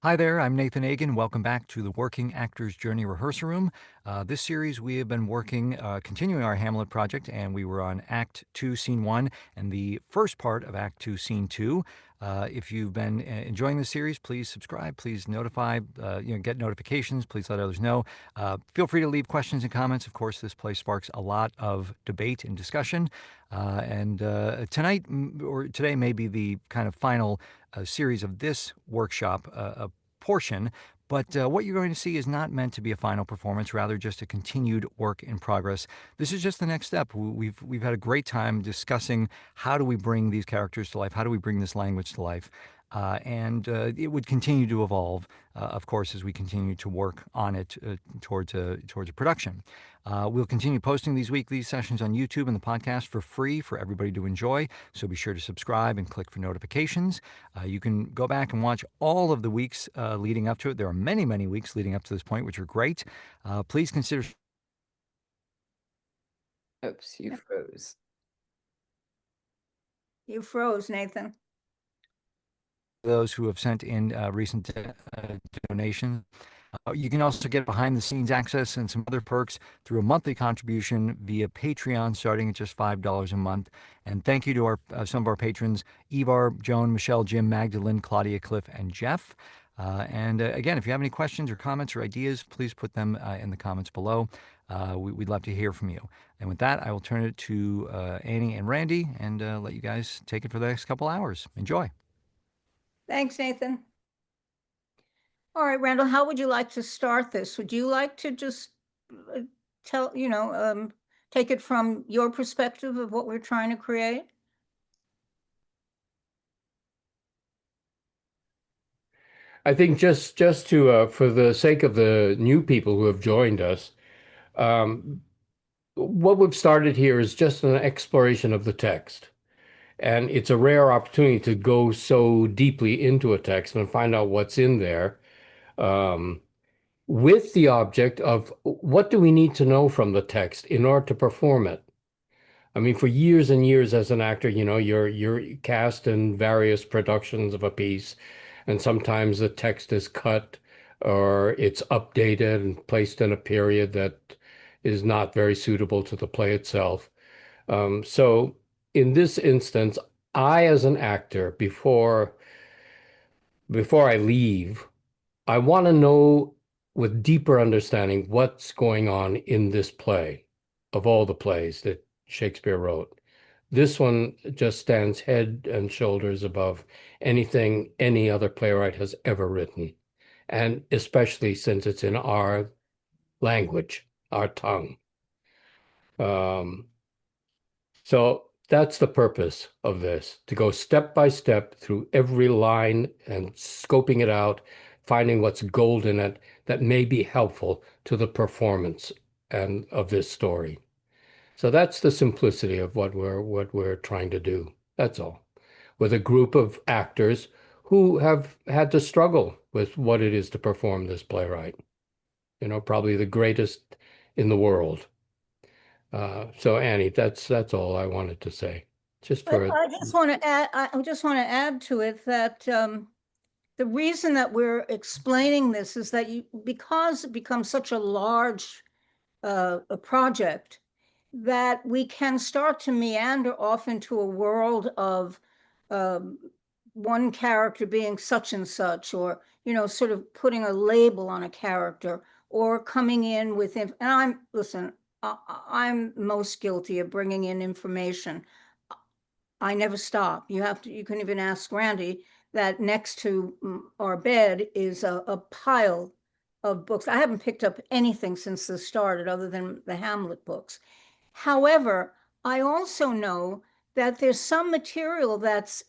Hi there, I'm Nathan Agan. Welcome back to the Working Actors Journey Rehearsal Room. This series we have been continuing our Hamlet project, and we were on Act 2, Scene 1, and the first part of Act 2, Scene 2. If you've been enjoying the series, please subscribe, please get notifications, please let others know. Feel free to leave questions and comments. Of course, this play sparks a lot of debate and discussion. Today may be the kind of final series of this workshop portion, but what you're going to see is not meant to be a final performance, rather just a continued work in progress. This is just the next step. We've had a great time discussing how do we bring these characters to life, how do we bring this language to life, and it would continue to evolve, of course, as we continue to work on it towards a production. We'll continue posting these weekly sessions on YouTube and the podcast for free for everybody to enjoy, so be sure to subscribe and click for notifications. You can go back and watch all of the weeks leading up to it. There are many, many weeks leading up to this point, which are great. Please consider... Oops, you froze. You froze, Nathan. Those who have sent in recent donations. You can also get behind-the-scenes access and some other perks through a monthly contribution via Patreon, starting at just $5 a month. And thank you to some of our patrons, Ivar, Joan, Michele, Jim, Magdalen, Claudia, Clif, and Jeff. Again, if you have any questions or comments or ideas, please put them in the comments below. We'd love to hear from you. And with that, I will turn it to Annie and Randy and let you guys take it for the next couple hours. Enjoy. Thanks, Nathan. All right, Randall, how would you like to start this? Would you like to just take it from your perspective of what we're trying to create? I think just to for the sake of the new people who have joined us, what we've started here is just an exploration of the text. And it's a rare opportunity to go so deeply into a text and find out what's in there, with the object of what do we need to know from the text in order to perform it. I mean, for years and years as an actor, you're cast in various productions of a piece, and sometimes the text is cut or it's updated and placed in a period that is not very suitable to the play itself. So in this instance, I, as an actor, before I leave, I want to know with deeper understanding what's going on in this play. Of all the plays that Shakespeare wrote, this one just stands head and shoulders above anything any other playwright has ever written, and especially since it's in our language, our tongue. So that's the purpose of this, to go step by step through every line and scoping it out, finding what's gold in it that may be helpful to the performance and of this story. So that's the simplicity of what we're trying to do. That's all. With a group of actors who have had to struggle with what it is to perform this playwright. Probably the greatest in the world. So Annie, that's all I wanted to say. I just want to add to it that the reason that we're explaining this is that because it becomes such a large a project, that we can start to meander off into a world of one character being such and such, or sort of putting a label on a character, or coming in with and I'm most guilty of bringing in information. I never stop. You can even ask Randy that next to our bed is a pile of books. I haven't picked up anything since this started other than the Hamlet books. However, I also know that there's some material that's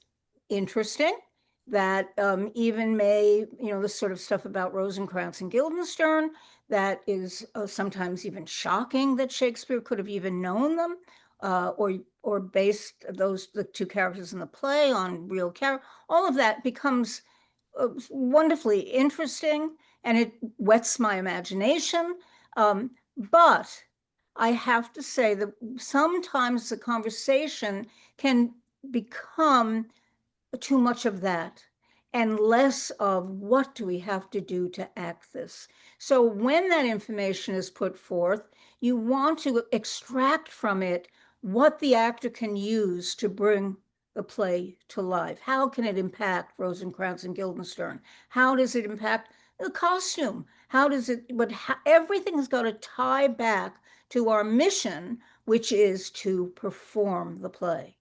interesting, that even may, the sort of stuff about Rosencrantz and Guildenstern, that is sometimes even shocking that Shakespeare could have even known them, or based the two characters in the play on real characters. All of that becomes wonderfully interesting, and it whets my imagination. But I have to say that sometimes the conversation can become too much of that. and less of what do we have to do to act this. So when that information is put forth, you want to extract from it what the actor can use to bring the play to life. How can it impact Rosencrantz and Guildenstern? How does it impact the costume? How does it, but everything's got to tie back to our mission, which is to perform the play.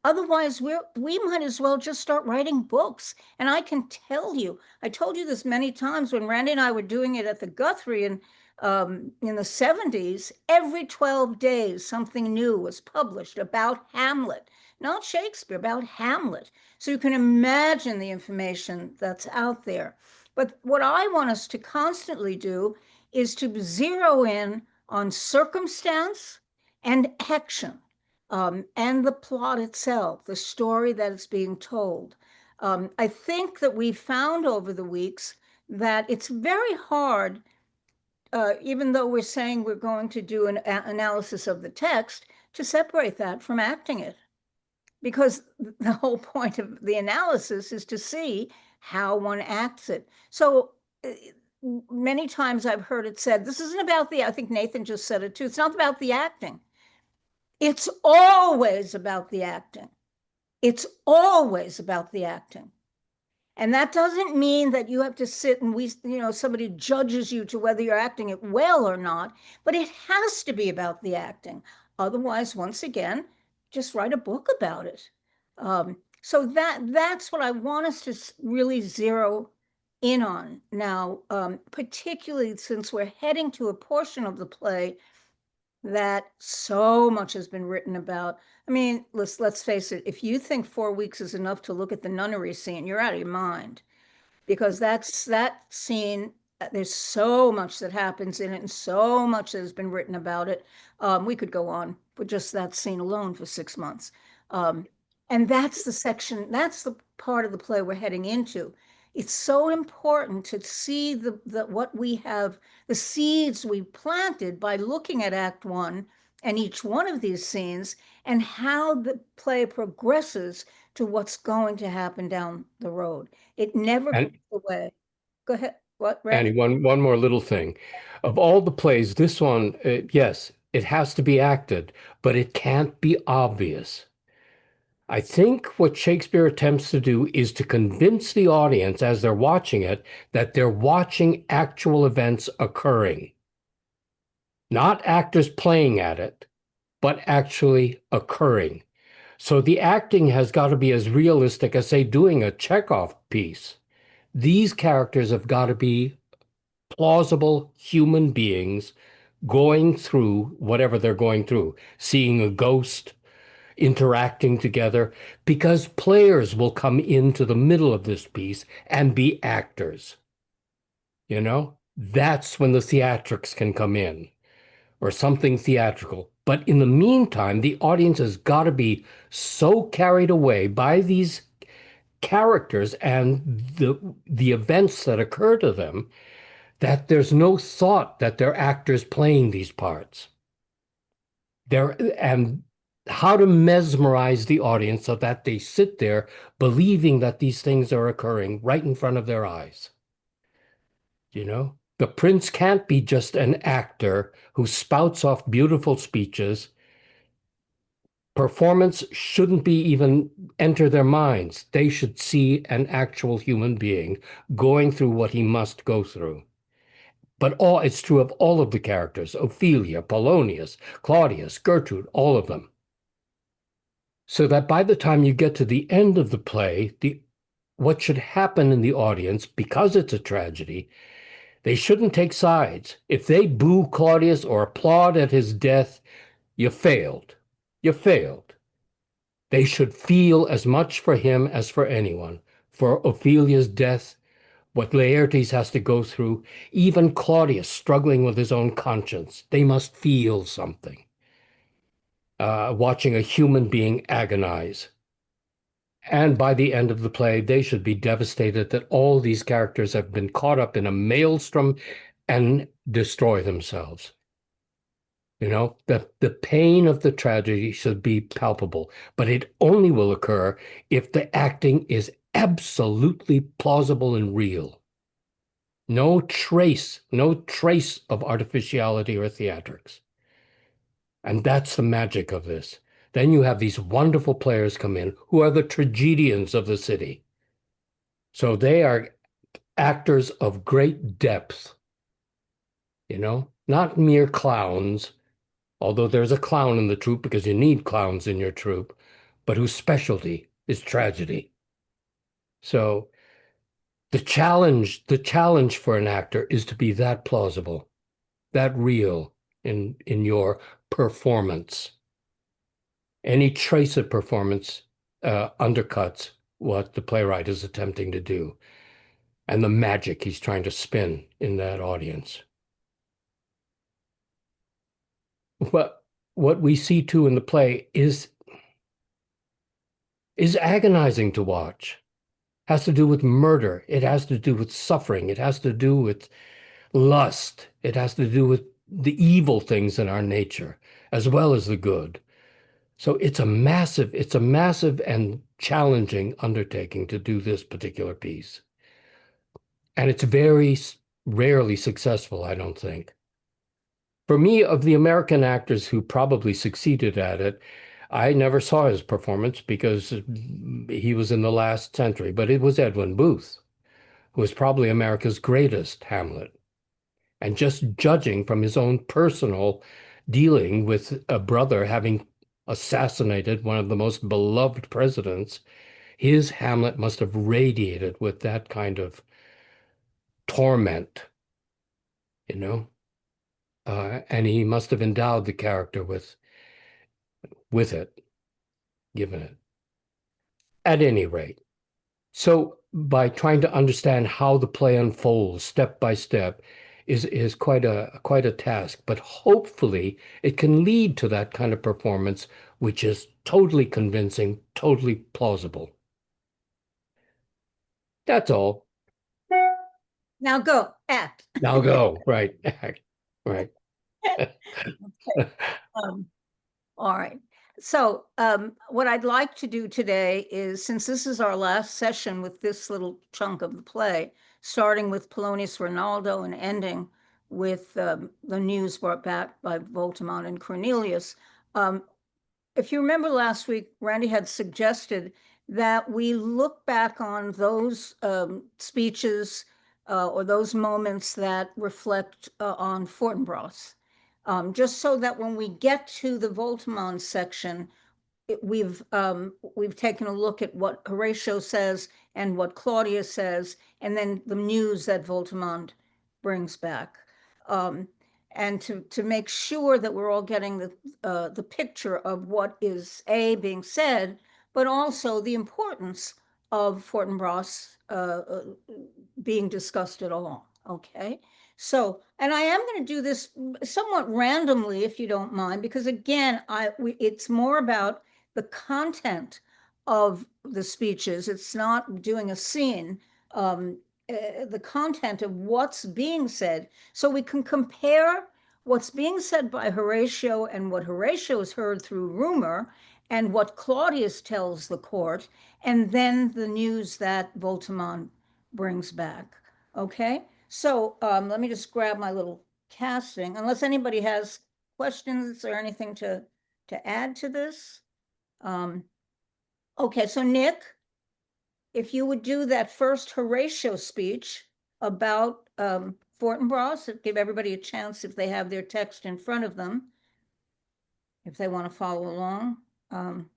Otherwise, we might as well just start writing books. And I can tell you, I told you this many times when Randy and I were doing it at the Guthrie in the 70s, every 12 days, something new was published about Hamlet, not Shakespeare, about Hamlet. So you can imagine the information that's out there. But what I want us to constantly do is to zero in on circumstance and action. And the plot itself, the story that is being told. I think that we found over the weeks that it's very hard, even though we're saying we're going to do an analysis of the text, to separate that from acting it. Because the whole point of the analysis is to see how one acts it. So many times I've heard it said, this isn't about I think Nathan just said it too, it's not about the acting. It's always about the acting. It's always about the acting. And that doesn't mean that you have to sit and somebody judges you to whether you're acting it well or not, but it has to be about the acting. Otherwise, once again, just write a book about it. So that's what I want us to really zero in on now, particularly since we're heading to a portion of the play that so much has been written about. I mean, let's face it, if you think 4 weeks is enough to look at the nunnery scene, you're out of your mind, because that scene, there's so much that happens in it and so much that has been written about it. We could go on with just that scene alone for 6 months. And that's the section, that's the part of the play we're heading into. It's so important to see what we have, the seeds we planted by looking at Act One and each one of these scenes, and how the play progresses to what's going to happen down the road. It never goes away. Go ahead. What, Randy? Annie, one more little thing. Of all the plays, this one, yes, it has to be acted, but it can't be obvious. I think what Shakespeare attempts to do is to convince the audience as they're watching it that they're watching actual events occurring. Not actors playing at it, but actually occurring. So the acting has got to be as realistic as, say, doing a Chekhov piece. These characters have got to be plausible human beings going through whatever they're going through, seeing a ghost, interacting together, because players will come into the middle of this piece and be actors. You know, that's when the theatrics can come in, or something theatrical. But in the meantime, the audience has got to be so carried away by these characters and the events that occur to them that there's no thought that they're actors playing these parts. And how to mesmerize the audience so that they sit there believing that these things are occurring right in front of their eyes. You know, the prince can't be just an actor who spouts off beautiful speeches. Performance shouldn't be even enter their minds. They should see an actual human being going through what he must go through. But it's true of all of the characters: Ophelia, Polonius, Claudius, Gertrude, all of them. So that by the time you get to the end of the play, what should happen in the audience, because it's a tragedy, they shouldn't take sides. If they boo Claudius or applaud at his death, you failed. You failed. They should feel as much for him as for anyone. For Ophelia's death, what Laertes has to go through, even Claudius struggling with his own conscience, they must feel something. Watching a human being agonize. And by the end of the play, they should be devastated that all these characters have been caught up in a maelstrom and destroy themselves. You know, the pain of the tragedy should be palpable, but it only will occur if the acting is absolutely plausible and real. No trace of artificiality or theatrics. And that's the magic of this. Then you have these wonderful players come in who are the tragedians of the city. So they are actors of great depth, not mere clowns, although there's a clown in the troupe because you need clowns in your troupe, but whose specialty is tragedy. So the challenge for an actor is to be that plausible, that real in your performance. Any trace of performance undercuts what the playwright is attempting to do and the magic he's trying to spin in that audience. But what we see too in the play is agonizing to watch. Has to do with murder. It has to do with suffering. It has to do with lust. It has to do with the evil things in our nature, as well as the good. So it's a massive and challenging undertaking to do this particular piece. And it's very rarely successful, I don't think. For me, of the American actors who probably succeeded at it, I never saw his performance because he was in the last century, but it was Edwin Booth, who was probably America's greatest Hamlet. And just judging from his own personal dealing with a brother having assassinated one of the most beloved presidents, his Hamlet must have radiated with that kind of torment, you know? And he must have endowed the character with it, given it. At any rate, so by trying to understand how the play unfolds step by step is quite a task, but hopefully it can lead to that kind of performance which is totally convincing, totally plausible. That's all. Now go, act. Now go, right, act, right. Okay. All right. So what I'd like to do today is, since this is our last session with this little chunk of the play, starting with Polonius Reynaldo and ending with the news brought back by Voltimand and Cornelius. If you remember last week, Randy had suggested that we look back on those speeches or those moments that reflect on Fortinbras. Just so that when we get to the Voltimand section, we've taken a look at what Horatio says and what Claudia says, and then the news that Voltimand brings back, and to make sure that we're all getting the picture of what is being said, but also the importance of Fortinbras being discussed at all. Okay. So, and I am going to do this somewhat randomly, if you don't mind, because again, it's more about the content of the speeches. It's not doing a scene, the content of what's being said. So we can compare what's being said by Horatio and what Horatio has heard through rumor and what Claudius tells the court, and then the news that Voltimand brings back. Okay? So let me just grab my little casting, unless anybody has questions or anything to add to this. Okay, so Nick, if you would do that first Horatio speech about Fortinbras, give everybody a chance if they have their text in front of them, if they want to follow along. And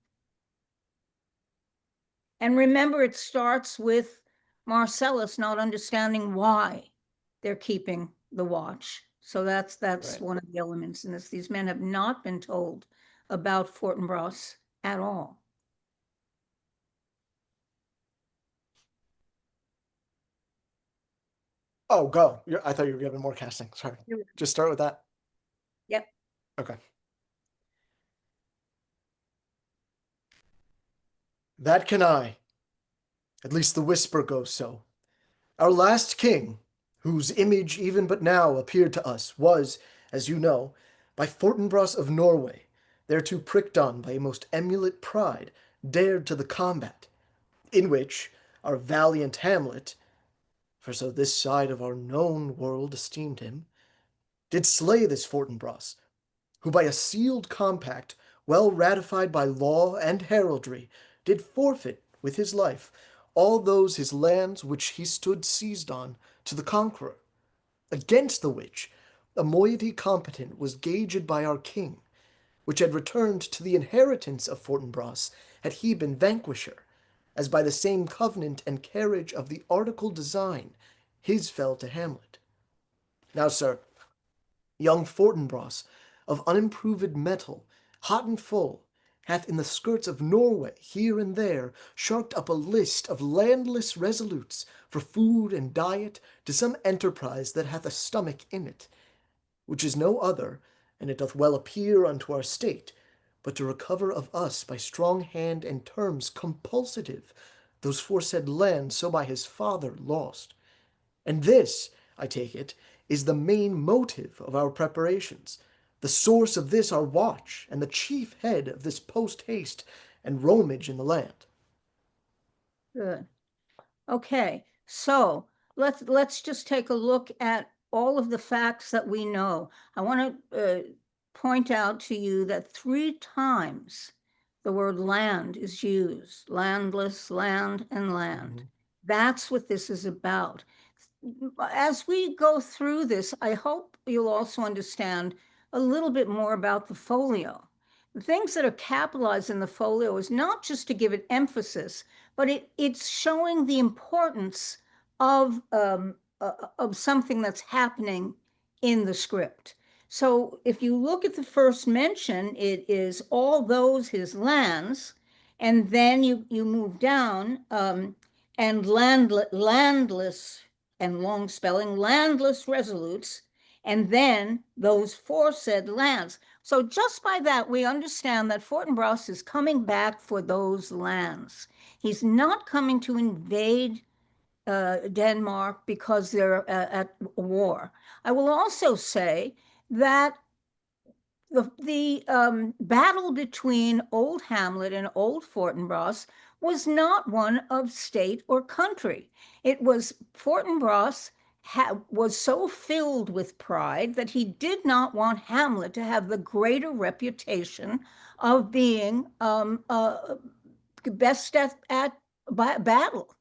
remember, it starts with Marcellus not understanding why they're keeping the watch. So that's right. One of the elements in this. These men have not been told about Fortinbras at all. Oh, go. I thought you were giving more casting. Sorry. Just start with that. Yep. Okay. That can I. At least the whisper goes so. Our last king, whose image even but now appeared to us, was, as you know, by Fortinbras of Norway, thereto pricked on by a most emulate pride, dared to the combat, in which, our valiant Hamlet, for so this side of our known world esteemed him, did slay this Fortinbras, who by a sealed compact, well ratified by law and heraldry, did forfeit with his life all those his lands which he stood seized on to the conqueror, against the which a moiety competent was gauged by our king, which had returned to the inheritance of Fortinbras had he been vanquisher, as by the same covenant and carriage of the article design his fell to Hamlet. Now, sir, young Fortinbras, of unimproved metal, hot and full, hath in the skirts of Norway here and there sharked up a list of landless resolutes for food and diet to some enterprise that hath a stomach in it, which is no other, and it doth well appear unto our state, but to recover of us by strong hand and terms compulsative those foresaid lands so by his father lost. And this, I take it, is the main motive of our preparations, the source of this our watch, and the chief head of this post-haste and roamage in the land. Good. Okay, so let's just take a look at all of the facts that we know. I want to point out to you that 3 times the word land is used: landless, land, and land. That's what this is about. As we go through this, I hope you'll also understand a little bit more about the folio. The things that are capitalized in the folio is not just to give it emphasis, but it's showing the importance of something that's happening in the script. So if you look at the first mention, it is all those his lands, and then you move down, and landless, and long spelling, landless resolutes, and then those foresaid lands. So just by that, we understand that Fortinbras is coming back for those lands. He's not coming to invade Denmark because they're at war. I will also say that the battle between Old Hamlet and Old Fortinbras was not one of state or country. It was Fortinbras was so filled with pride that he did not want Hamlet to have the greater reputation of being best at battle.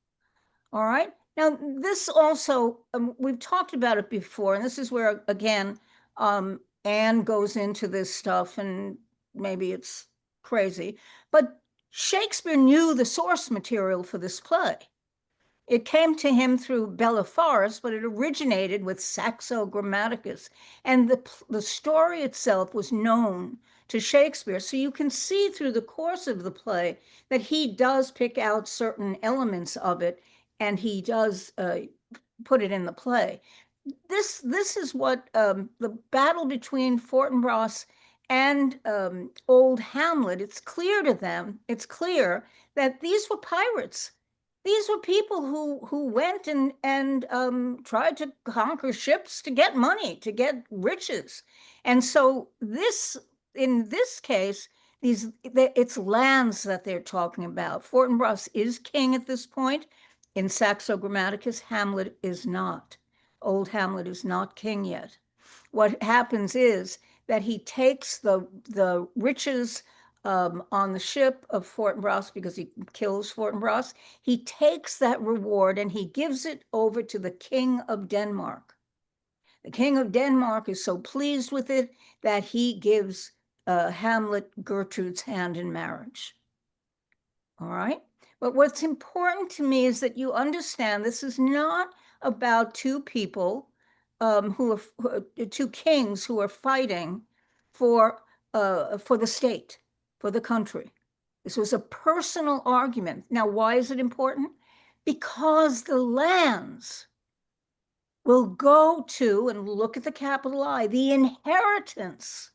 All right. Now, this also, we've talked about it before, and this is where, again, Anne goes into this stuff, and maybe it's crazy, but Shakespeare knew the source material for this play. It came to him through Bellefarce, but it originated with Saxo Grammaticus, and the story itself was known to Shakespeare. So you can see through the course of the play that he does pick out certain elements of it, and he does put it in the play. This is what the battle between Fortinbras and Old Hamlet, it's clear to them, it's clear that these were pirates. These were people who went and tried to conquer ships to get money, to get riches. And so in this case, it's lands that they're talking about. Fortinbras is king at this point. In Saxo Grammaticus, Hamlet is not. Old Hamlet is not king yet. What happens is that he takes the riches on the ship of Fortinbras, because he kills Fortinbras. He takes that reward and he gives it over to the king of Denmark. The king of Denmark is so pleased with it that he gives Hamlet Gertrude's hand in marriage. All right? But what's important to me is that you understand this is not about 2 people who are 2 kings who are fighting for the state, for the country. This was a personal argument. Now, why is it important? Because the lands will go to, and look at the capital I, the inheritance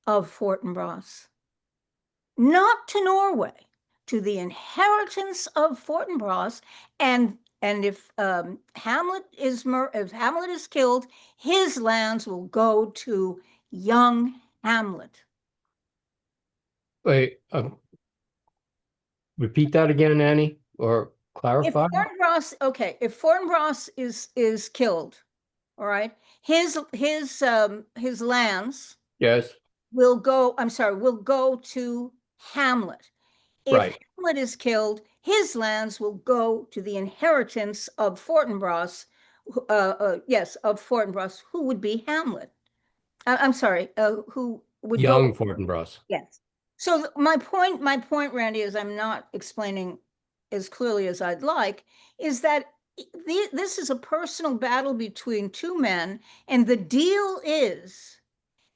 of Fortinbras, not to Norway, to the inheritance of Fortinbras, and if Hamlet is killed, his lands will go to young Hamlet. Wait, repeat that again, Annie, or If Clarify? Fortinbras, okay, if Fortinbras is killed, all right, his lands Yes, will go, I'm sorry, will go to Hamlet. If right. Hamlet is killed, his lands will go to the inheritance of Fortinbras, yes, of Fortinbras, who would be Hamlet. I'm sorry, who would Young go, Fortinbras. yes. So my point, Randy, is I'm not explaining as clearly as I'd like, is that this is a personal battle between two men, and the deal is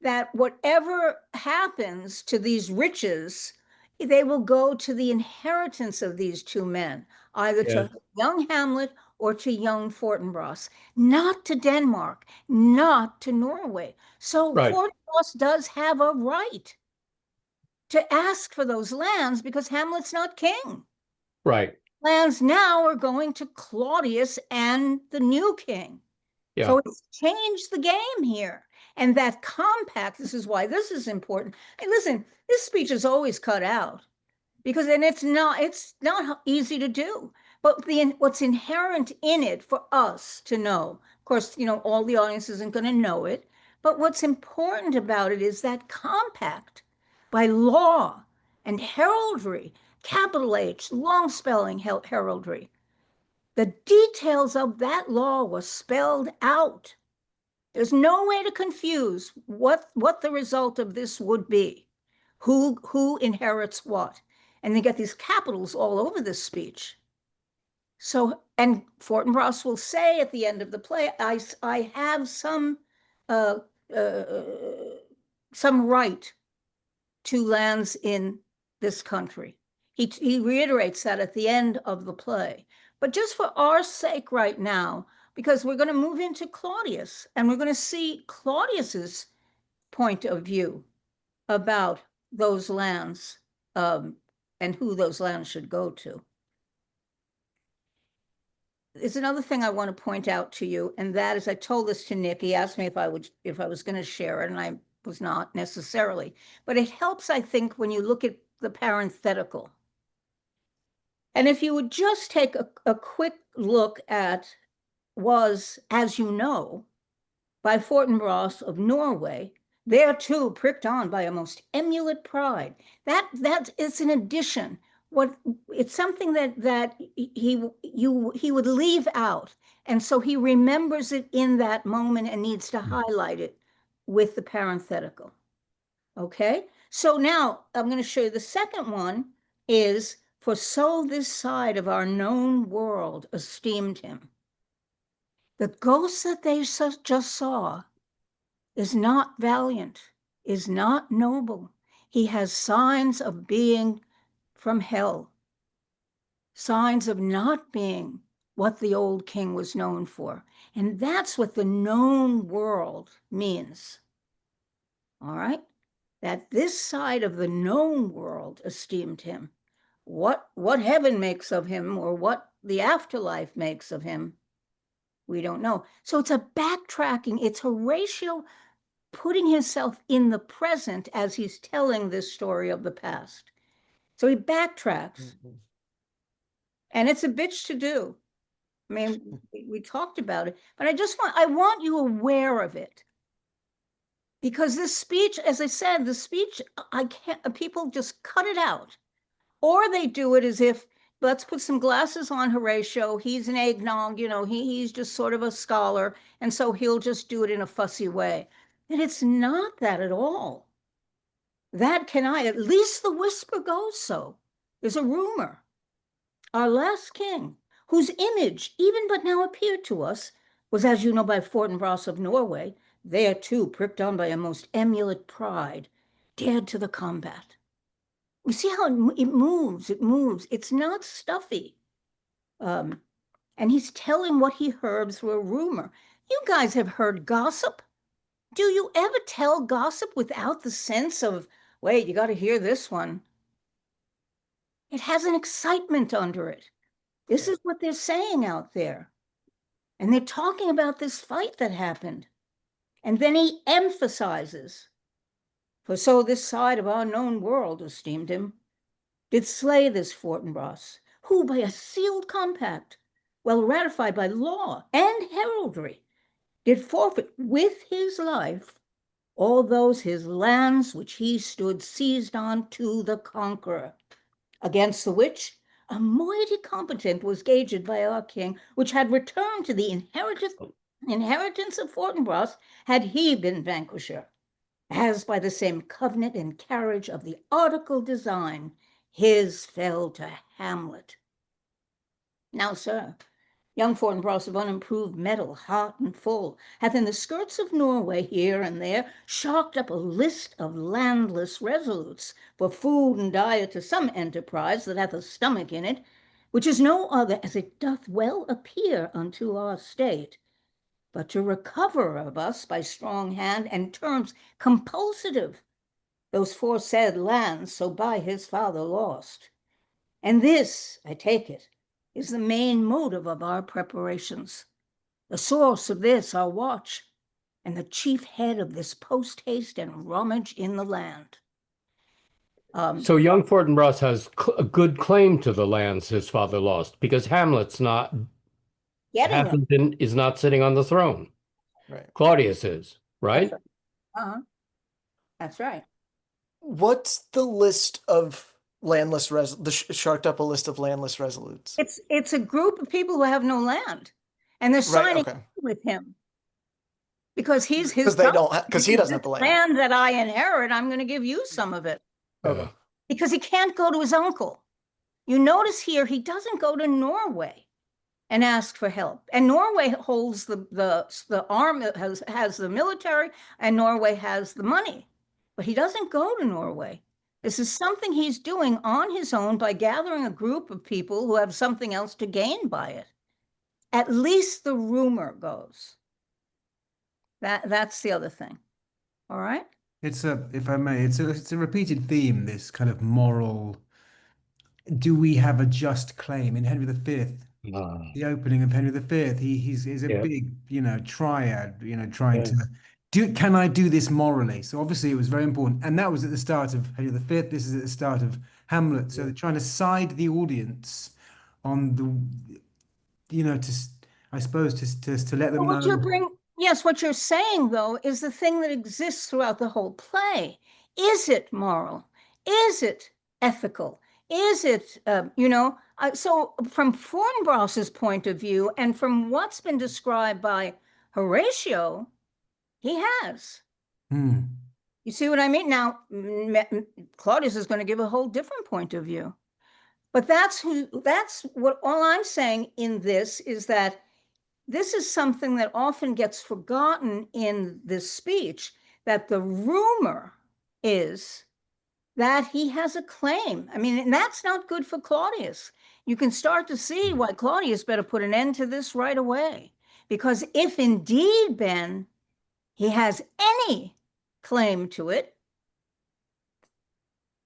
that whatever happens to these riches, they will go to the inheritance of these two men, either Yes, to young Hamlet or to young Fortinbras, not to Denmark, not to Norway. So right, Fortinbras does have a right to ask for those lands because Hamlet's not king. right. Lands now are going to Claudius and the new king. Yeah, So it's changed the game here. And that compact, this is why this is important. Hey, listen, this speech is always cut out because then it's not easy to do. But what's inherent in it for us to know, of course, all the audience isn't going to know it, but what's important about it is that compact by law and heraldry, capital H, long spelling heraldry. The details of that law were spelled out. There's no way to confuse what the result of this would be, who inherits what, and they get these capitals all over this speech. So, and Fortinbras will say at the end of the play, I have uh, uh, some right to lands in this country. He reiterates that at the end of the play. But just for our sake right now, because we're going to move into Claudius and we're going to see Claudius's point of view about those lands and who those lands should go to. There's another thing I want to point out to you, and that is I told this to Nick. He asked me if I was going to share it, and I was not necessarily. But it helps, I think, when you look at the parenthetical. And if you would just take a quick look at was, as you know, by Fortinbras of Norway, there too pricked on by a most emulate pride. That is an addition. What it's something that he would leave out, and so he remembers it in that moment and needs to highlight it with the parenthetical. Okay, so now I'm going to show you the second one is for so this side of our known world esteemed him. The ghost that they just saw is not valiant, is not noble. He has signs of being from hell, signs of not being what the old king was known for. And that's what the known world means. All right? That this side of the known world esteemed him. What heaven makes of him or what the afterlife makes of him, we don't know. So it's a backtracking, it's Horatio putting himself in the present as he's telling this story of the past. So he backtracks. And it's a bitch to do. I mean, we talked about it, but I want you aware of it. Because this speech, as I said, the speech, people just cut it out. Or they do it as if, let's put some glasses on Horatio. He's an eggnog, he's just sort of a scholar. And so he'll just do it in a fussy way. And it's not that at all. At least the whisper goes so. There's a rumor. Our last king, whose image even but now appeared to us, was, as you know, by Fortinbras of Norway, there too pricked on by a most emulate pride, dared to the combat. You see how it moves, it's not stuffy. And he's telling what he heard through a rumor. You guys have heard gossip. Do you ever tell gossip without the sense of, wait, you got to hear this one? It has an excitement under it. This is what they're saying out there. And they're talking about this fight that happened. And then he emphasizes, for so this side of our known world esteemed him, did slay this Fortinbras, who by a sealed compact, well ratified by law and heraldry, did forfeit with his life all those his lands which he stood seized on to the conqueror, against the which a mighty competent was gauged by our king, which had returned to the inheritance of Fortinbras had he been vanquisher, as by the same covenant and carriage of the article design, his fell to Hamlet. Now, sir, young Fortinbras of unimproved metal, hot and full, hath in the skirts of Norway here and there shocked up a list of landless resolutes for food and diet to some enterprise that hath a stomach in it, which is no other, as it doth well appear unto our state, but to recover of us by strong hand and terms compulsative those foresaid lands so by his father lost. And this, I take it, is the main motive of our preparations, the source of this our watch, and the chief head of this post-haste and rummage in the land. So young Fortinbras has a good claim to the lands his father lost, because Hamlet's not Getting them. is not sitting on the throne. Right. Claudius is, right? That's right. That's right. What's the list of landless sharked up a list of landless resolutes? It's a group of people who have no land, and they're signing with him because he's his. Because he doesn't have the land that I inherit. I'm going to give you some of it. Okay. Because he can't go to his uncle. You notice here he doesn't go to Norway and ask for help. And Norway holds the arm, has the military, and Norway has the money. But he doesn't go to Norway. This is something he's doing on his own by gathering a group of people who have something else to gain by it. At least the rumor goes. That's the other thing. All right? It's if I may, it's a repeated theme, this kind of moral, do we have a just claim in Henry V? The opening of Henry V, he's a big, triad, trying to can I do this morally? So obviously it was very important. And that was at the start of Henry V. This is at the start of Hamlet. So they're trying to side the audience on I suppose to let them know. Yes, what you're saying, though, is the thing that exists throughout the whole play. Is it moral? Is it ethical? Is it, so from Fortinbras's point of view, and from what's been described by Horatio, he has. You see what I mean? Now, Claudius is going to give a whole different point of view. But that's what all I'm saying in this is that this is something that often gets forgotten in this speech, that the rumor is that he has a claim. I mean, and that's not good for Claudius. You can start to see why Claudius better put an end to this right away. Because if indeed, Ben, he has any claim to it,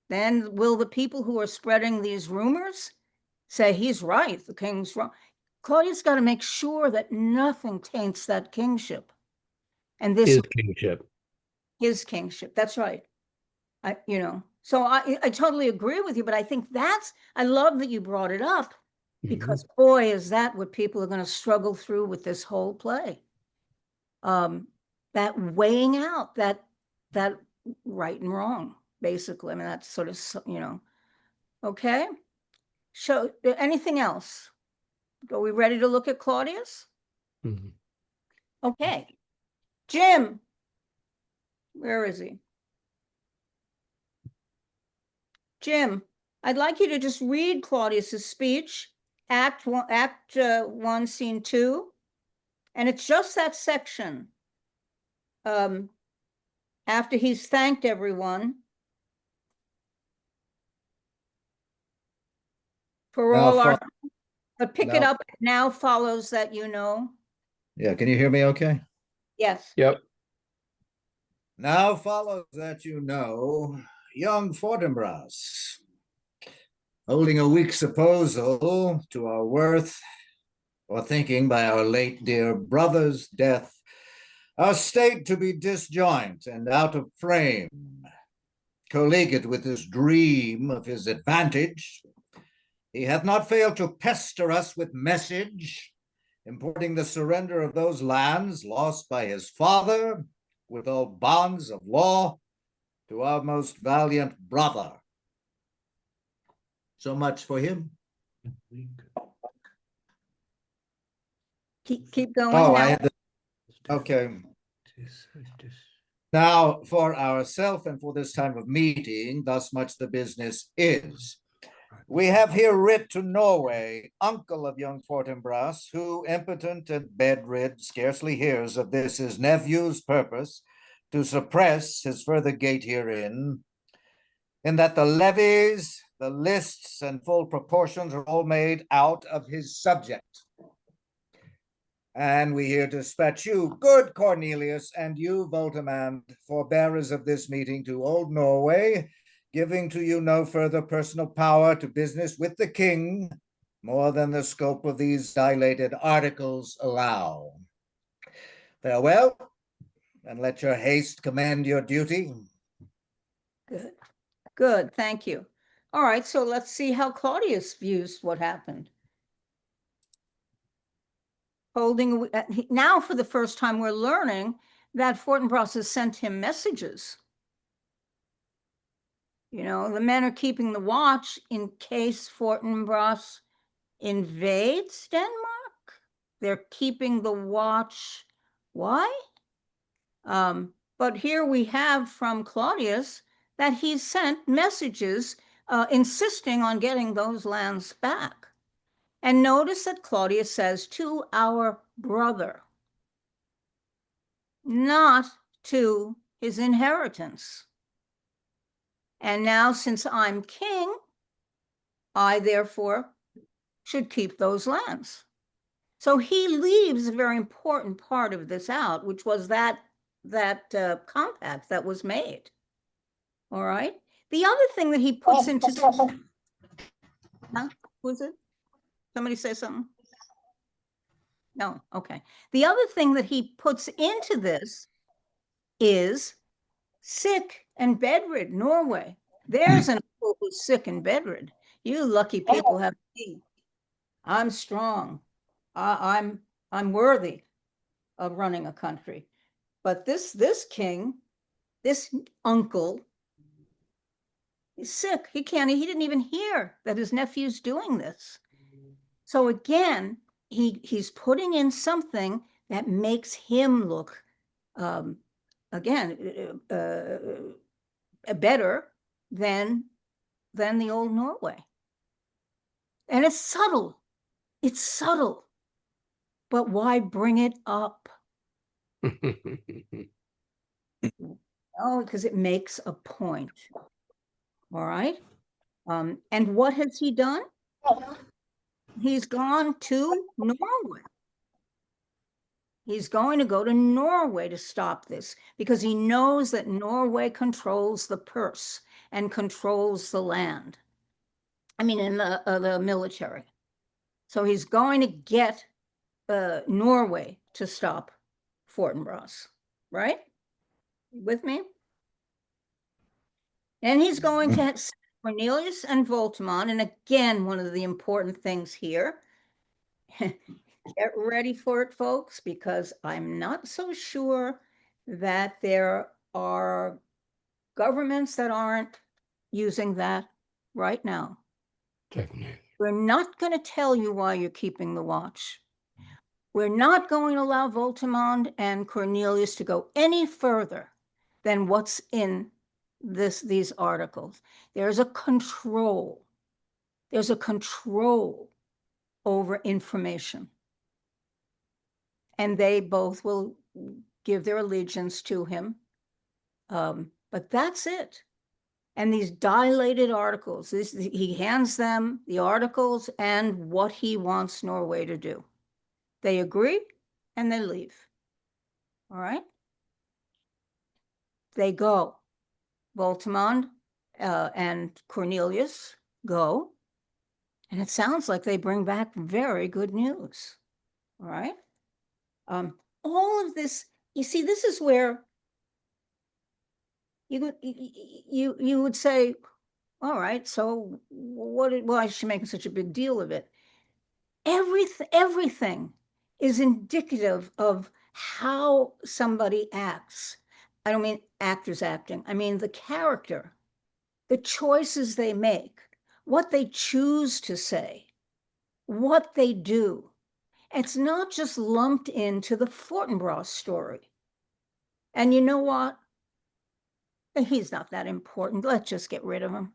then will the people who are spreading these rumors say he's right, the king's wrong? Claudius got to make sure that nothing taints that kingship. And this his kingship. That's right. So I totally agree with you, but I think I love that you brought it up, because boy, is that what people are going to struggle through with this whole play. That weighing out that right and wrong, basically. I mean, that's sort of, okay. So anything else? Are we ready to look at Claudius? Okay. Jim, where is he? Jim, I'd like you to just read Claudius's speech, Act 1, Scene 2, and it's just that section. After he's thanked everyone for all our... But pick it up. Now follows that, Yeah, can you hear me okay? Yes. Yep. Now follows that young Fortinbras, holding a weak supposal to our worth, or thinking by our late dear brother's death, our state to be disjoint and out of frame, collegiate with this dream of his advantage, He hath not failed to pester us with message, importing the surrender of those lands lost by his father, with all bonds of law, to our most valiant brother. So much for him. Keep going. Oh, now. I had okay. Now, for ourself and for this time of meeting, thus much the business is. We have here writ to Norway, uncle of young Fortinbras, who, impotent and bedrid, scarcely hears of this his nephew's purpose to suppress his further gate herein, in that the levies, the lists, and full proportions are all made out of his subject. And we here dispatch you, good Cornelius, and you, Voltimand, forbearers of this meeting to old Norway, giving to you no further personal power to business with the king, more than the scope of these dilated articles allow. Farewell, and let your haste command your duty. Good. Good, thank you. All right, so let's see how Claudius views what happened. Now for the first time we're learning that Fortinbras has sent him messages. You know, the men are keeping the watch in case Fortinbras invades Denmark. They're keeping the watch. Why? But here we have from Claudius that he sent messages insisting on getting those lands back. And notice that Claudius says to our brother, not to his inheritance. And now, since I'm king, I therefore should keep those lands. So he leaves a very important part of this out, which was that compact that was made. All right. The other thing that he puts into, huh? Was it? Somebody say something? No. Okay. The other thing that he puts into this is sick and bedrid Norway. There's an uncle who's sick and bedrid. You lucky people have me. I'm strong. I'm worthy of running a country. But this king, this uncle, he's sick. He didn't even hear that his nephew's doing this. So again, he's putting in something that makes him look, again, better than the old Norway. And it's subtle. It's subtle. But why bring it up? Oh, because it makes a point. All right. And what has he done? He's gone to Norway. He's going to go to Norway to stop this because he knows that Norway controls the purse and controls the land. I mean, in the military. So he's going to get Norway to stop Fortinbras, right? With me? And he's going to send Cornelius and Voltimand. And again, one of the important things here, get ready for it, folks, because I'm not so sure that there are governments that aren't using that right now. Definitely. We're not going to tell you why you're keeping the watch. We're not going to allow Voltimand and Cornelius to go any further than what's in these articles. There's a control. There's a control over information. And they both will give their allegiance to him. But that's it. And these dilated articles, he hands them the articles and what he wants Norway to do. They agree and they leave. All right? They go. Voltimand and Cornelius go. And it sounds like they bring back very good news. All right? All of this, you see, this is where you would say, all right, so why is she making such a big deal of it? Everything is indicative of how somebody acts. I don't mean actors acting. I mean the character, the choices they make, what they choose to say, what they do. It's not just lumped into the Fortinbras story. And you know what? He's not that important. Let's just get rid of him.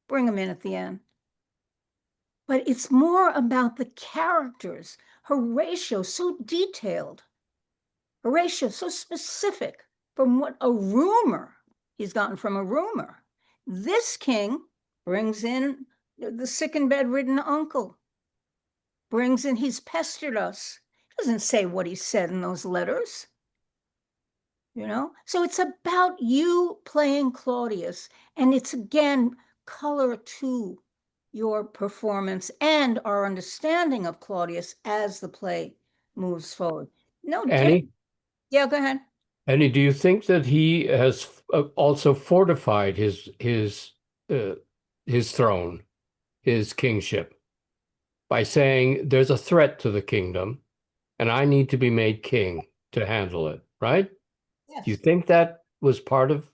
Bring him in at the end. But it's more about the characters. Horatio, so detailed. Horatio, so specific from what a rumor he's gotten from a rumor. This king brings in the sick and bedridden uncle. Brings in, he's pestered us. Doesn't say what he said in those letters. You know, so it's about you playing Claudius, and it's again color to your performance and our understanding of Claudius as the play moves forward. No, Annie? Yeah, go ahead. Annie, do you think that he has also fortified his throne, his kingship, by saying there's a threat to the kingdom, and I need to be made king to handle it, right? Yes. Do you think that was part of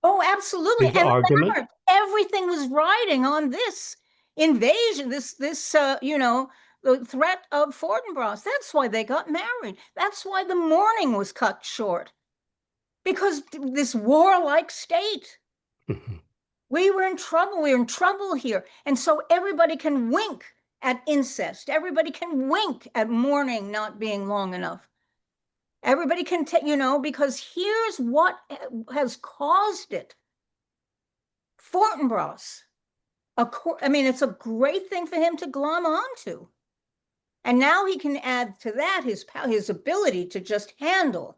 Oh, absolutely. his And argument? remember, everything was riding on this invasion, this the threat of Fortinbras. That's why they got married. That's why the mourning was cut short. Because this warlike state. We were in trouble. We were in trouble here. And so everybody can wink at incest. Everybody can wink at mourning not being long enough. Everybody can, because here's what has caused it. Fortinbras. I mean, it's a great thing for him to glom onto. And now he can add to that his ability to just handle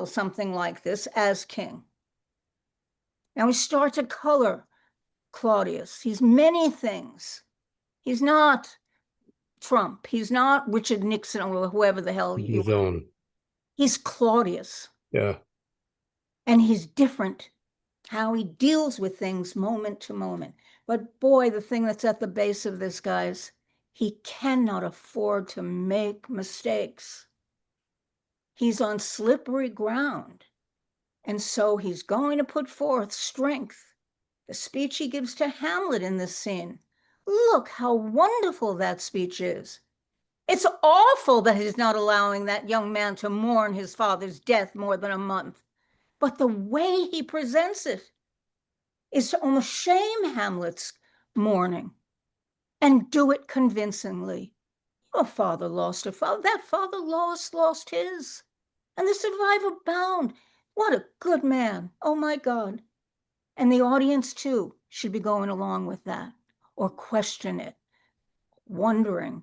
something like this as king. Now we start to color Claudius. He's many things. He's not Trump. He's not Richard Nixon or whoever the hell you His own. He's Claudius. Yeah. And he's different how he deals with things moment to moment. But boy, the thing that's at the base of this, guys, he cannot afford to make mistakes. He's on slippery ground. And so he's going to put forth strength. The speech he gives to Hamlet in this scene. Look how wonderful that speech is. It's awful that he's not allowing that young man to mourn his father's death more than a month. But the way he presents it is to almost shame Hamlet's mourning and do it convincingly. Your father lost a father. That father lost his. And the survivor bound. What a good man. Oh my God. And the audience too should be going along with that or question it, wondering.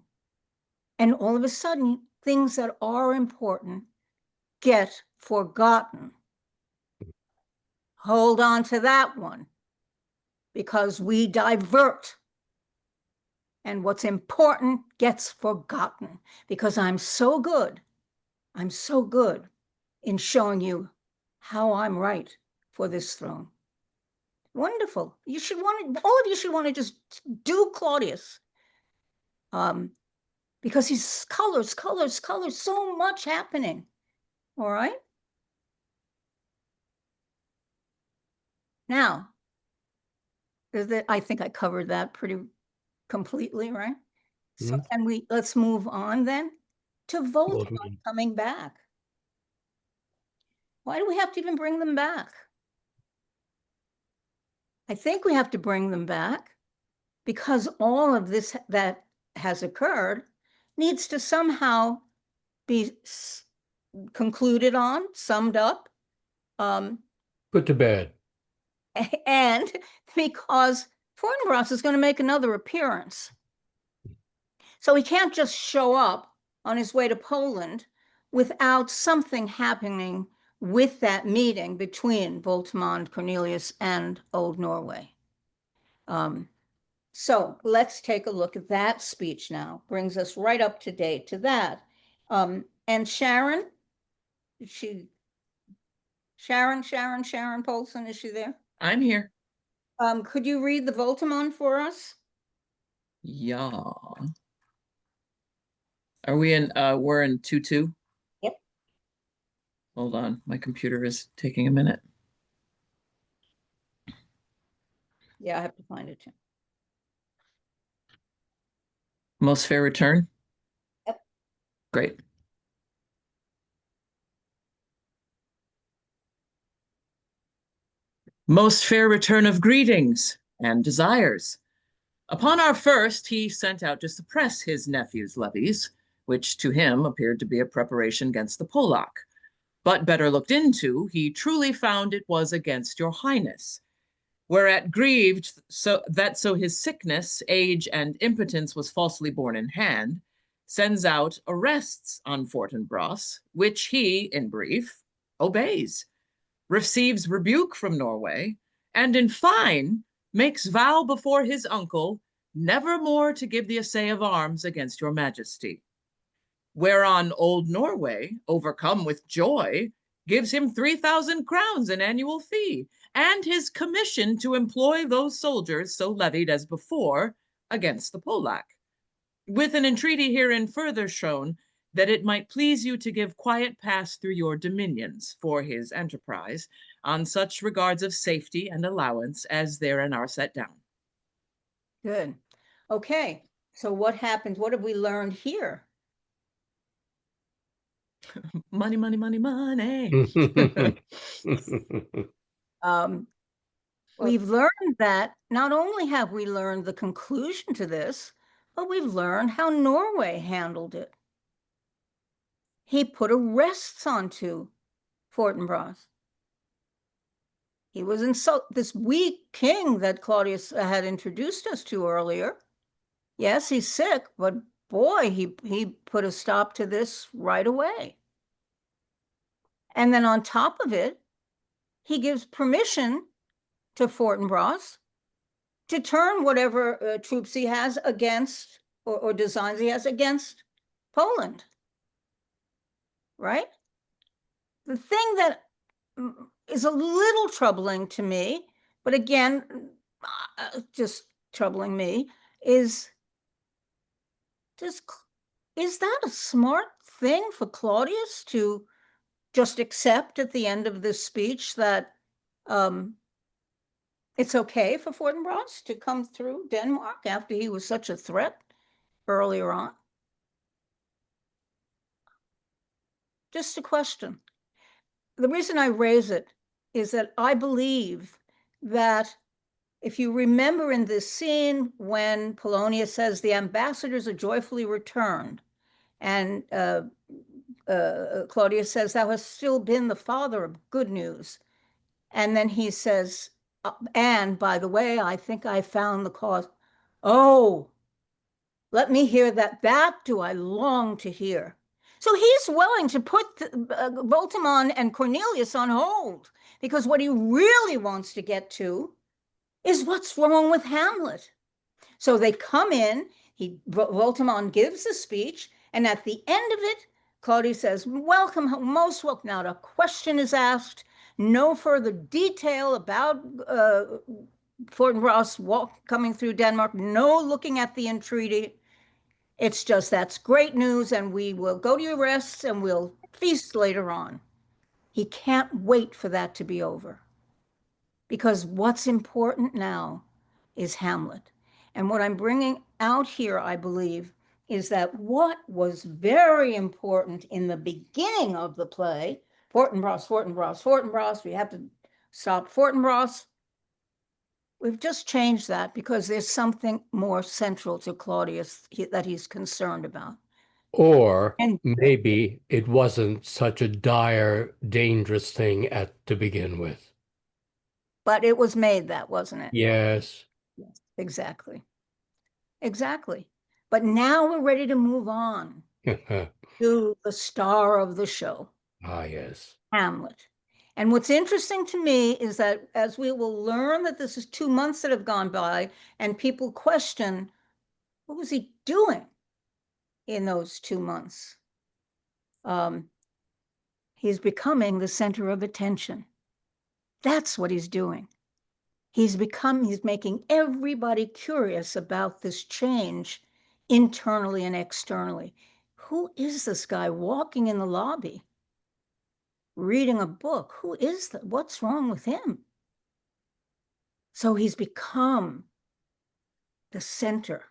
And all of a sudden, things that are important get forgotten. Hold on to that one because we divert. And what's important gets forgotten because I'm so good in showing you how I'm right for this throne. Wonderful. All of you should want to just do Claudius. Because he's colors, so much happening. All right. Now, I think I covered that pretty completely, right? So let's move on then to Voltmund coming back. Why do we have to even bring them back? I think we have to bring them back because all of this that has occurred needs to somehow be concluded on, summed up. Put to bed. And because Fortinbras is going to make another appearance. So he can't just show up on his way to Poland without something happening with that meeting between Voltmund, Cornelius, and Old Norway. So let's take a look at that speech now. Brings us right up to date to that. And Sharon, Sharon Polson, is she there? I'm here. Could you read the Voltimand for us? Yeah. Are we in, we're in 2-2? Yep. Hold on, my computer is taking a minute. Yeah, I have to find it too. Most fair return? Yep. Great. Most fair return of greetings and desires. Upon our first, he sent out to suppress his nephew's levies, which to him appeared to be a preparation against the Polak. But better looked into, he truly found it was against your highness. Whereat grieved so his sickness, age, and impotence was falsely borne in hand, sends out arrests on Fortinbras, which he, in brief, obeys, receives rebuke from Norway, and in fine makes vow before his uncle never more to give the assay of arms against your majesty. Whereon old Norway, overcome with joy, gives him 3,000 crowns in annual fee, and his commission to employ those soldiers so levied as before against the Polak, with an entreaty herein further shown that it might please you to give quiet pass through your dominions for his enterprise, on such regards of safety and allowance as therein are set down. Good. Okay, so what happens? What have we learned here? Money, money, money, money. We've learned that not only have we learned the conclusion to this, but we've learned how Norway handled it. He put arrests onto Fortinbras. He was this weak king that Claudius had introduced us to earlier. Yes, he's sick, but boy, he put a stop to this right away. And then on top of it, he gives permission to Fortinbras to turn whatever troops he has against, or designs he has against Poland, right? The thing that is a little troubling to me, but again, just troubling me, is that a smart thing for Claudius to just accept at the end of this speech that it's okay for Fortinbras to come through Denmark after he was such a threat earlier on? Just a question. The reason I raise it is that I believe that if you remember in this scene when Polonius says the ambassadors are joyfully returned, and Claudius says, thou hast still been the father of good news. And then he says, and by the way, I think I found the cause. Oh, let me hear that. That do I long to hear. So he's willing to put Voltimand and Cornelius on hold, because what he really wants to get to is what's wrong with Hamlet. So they come in, Voltimand gives the speech, and at the end of it, Claudius says, welcome, most welcome. Now a question is asked, no further detail about Fortinbras coming through Denmark, no looking at the entreaty. It's just, that's great news, and we will go to your rests and we'll feast later on. He can't wait for that to be over, because what's important now is Hamlet. And what I'm bringing out here, I believe, is that what was very important in the beginning of the play, Fortinbras, Fortinbras, Fortinbras, we have to stop Fortinbras. We've just changed that because there's something more central to Claudius that he's concerned about. Or maybe it wasn't such a dire, dangerous thing to begin with. But it was made that, wasn't it? Yes. Yes, exactly. Exactly. But now we're ready to move on to the star of the show. Ah, yes. Hamlet. And what's interesting to me is that as we will learn that this is 2 months that have gone by, and people question, what was he doing in those 2 months? He's becoming the center of attention. That's what he's doing. He's making everybody curious about this change internally and externally. Who is this guy walking in the lobby, reading a book? Who is that? What's wrong with him? So he's become the center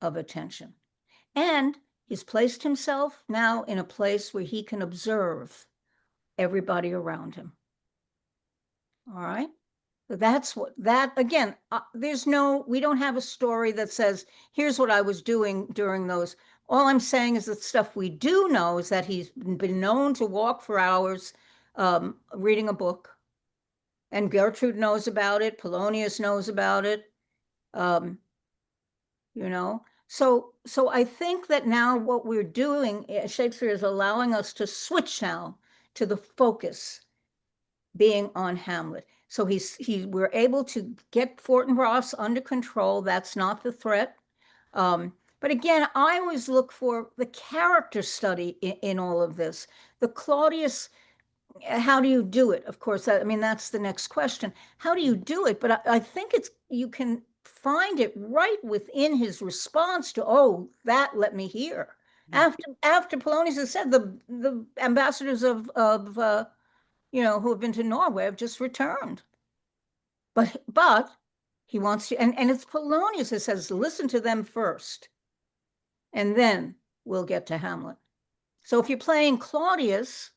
of attention. And he's placed himself now in a place where he can observe everybody around him. All right? That's what, that again, we don't have a story that says, here's what I was doing during those. All I'm saying is that stuff we do know is that he's been known to walk for hours reading a book. And Gertrude knows about it. Polonius knows about it. You know, so I think that now what we're doing, Shakespeare is allowing us to switch now to the focus being on Hamlet. So we're able to get Fortinbras under control. That's not the threat. But again, I always look for the character study in all of this. The Claudius, how do you do it? Of course, I mean, that's the next question. How do you do it? But I think you can find it right within his response to, oh, that let me hear. After Polonius has said the ambassadors of who have been to Norway have just returned. But he wants to, and it's Polonius who says, listen to them first, and then we'll get to Hamlet. So if you're playing Claudius,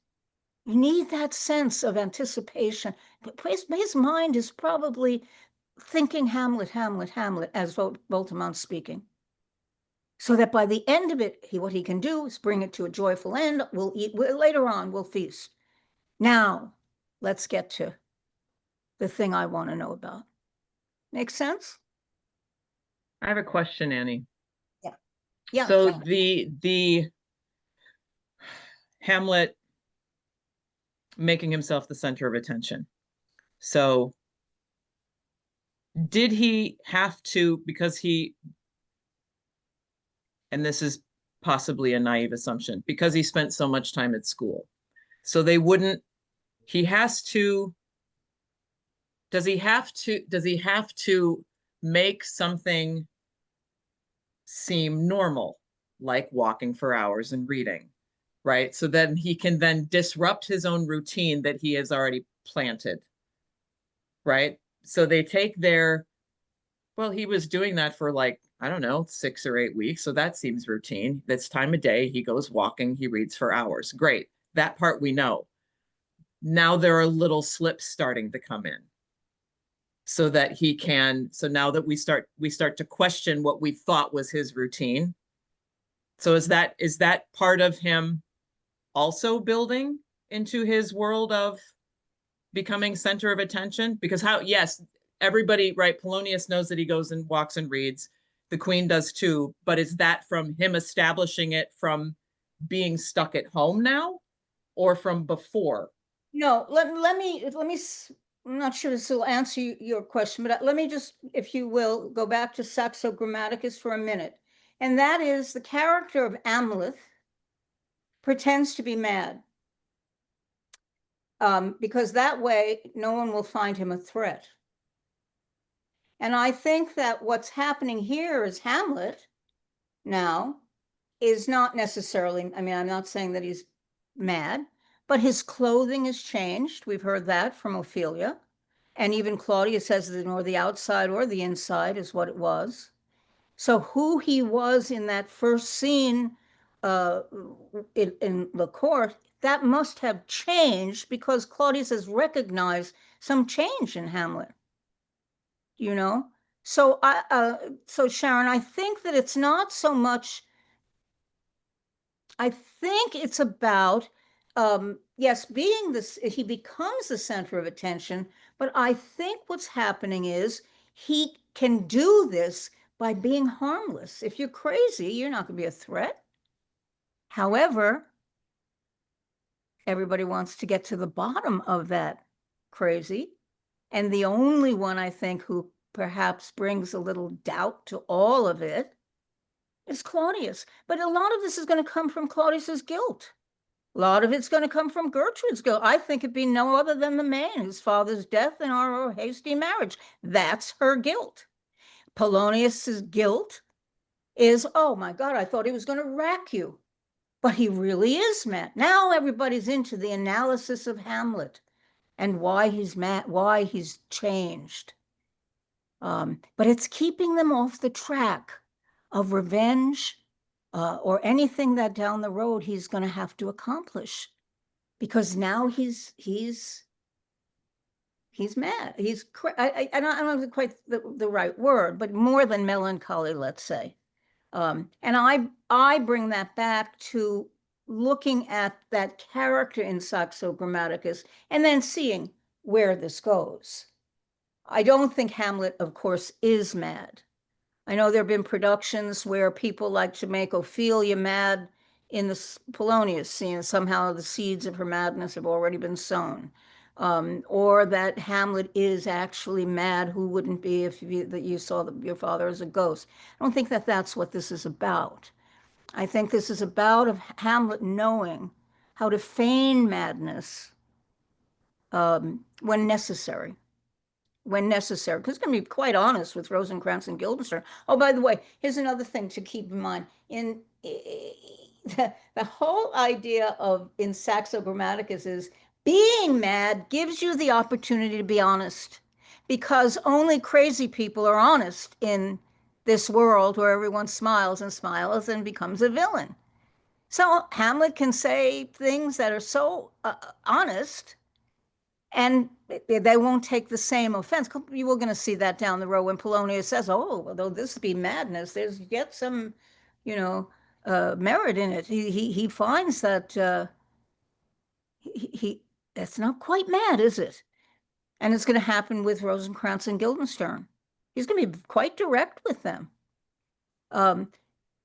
you need that sense of anticipation. But his mind is probably thinking Hamlet, Hamlet, Hamlet, as Voltamont's speaking. So that by the end of it, what he can do is bring it to a joyful end. We'll eat, later on, we'll feast. Now, let's get to the thing I want to know about. Make sense? I have a question, Annie. Yeah. Yeah. So the Hamlet making himself the center of attention. So did he have to, because and this is possibly a naive assumption, because he spent so much time at school. So does he have to make something seem normal, like walking for hours and reading, right? So then he can then disrupt his own routine that he has already planted, right? So they take he was doing that for like, I don't know, 6 or 8 weeks. So that seems routine. That's time of day. He goes walking, he reads for hours. Great. That part we know. Now there are little slips starting to come in. So now that we start to question what we thought was his routine. So is that part of him also building into his world of becoming center of attention? Because everybody, right? Polonius knows that he goes and walks and reads. The queen does too, but is that from him establishing it from being stuck at home now, or from before? No, let me, I'm not sure this will answer your question, but let me just, if you will, go back to Saxo Grammaticus for a minute. And that is the character of Amleth pretends to be mad. Because that way, no one will find him a threat. And I think that what's happening here is Hamlet now is not necessarily, I mean, I'm not saying that he's mad, but his clothing has changed. We've heard that from Ophelia. And even Claudia says that nor the outside or the inside is what it was. So who he was in that first scene in the court, that must have changed because Claudius has recognized some change in Hamlet. You know? So so Sharon, I think that it's not so much, I think it's about, yes, being this, he becomes the center of attention, but I think what's happening is he can do this by being harmless. If you're crazy, you're not going to be a threat. However, everybody wants to get to the bottom of that crazy. And the only one I think who perhaps brings a little doubt to all of it is Claudius. But a lot of this is going to come from Claudius's guilt, A lot of it's going to come from Gertrude's guilt. I think it'd be no other than the man, his father's death and our hasty marriage. That's her guilt. Polonius's guilt is, oh my God, I thought he was going to rack you. But he really is mad. Now everybody's into the analysis of Hamlet and why he's mad, why he's changed. But it's keeping them off the track of revenge or anything that down the road he's going to have to accomplish, because now he's mad. I don't know quite the right word, but more than melancholy, let's say. And I bring that back to looking at that character in Saxo Grammaticus and then seeing where this goes. I don't think Hamlet, of course, is mad. I know there have been productions where people like to make Ophelia mad in the Polonius scene. Somehow the seeds of her madness have already been sown. Or that Hamlet is actually mad. Who wouldn't be if you saw your father as a ghost? I don't think that that's what this is about. I think this is about Hamlet knowing how to feign madness when necessary. Because it's going to be quite honest with Rosencrantz and Guildenstern. Oh, by the way, here's another thing to keep in mind. In the whole idea in Saxo Grammaticus is being mad gives you the opportunity to be honest, because only crazy people are honest in this world where everyone smiles and becomes a villain. So Hamlet can say things that are so honest, and they won't take the same offense. You were going to see that down the road when Polonius says, oh, although this be madness, there's yet some, merit in it. He finds that that's not quite mad, is it? And it's going to happen with Rosencrantz and Guildenstern. He's going to be quite direct with them. Do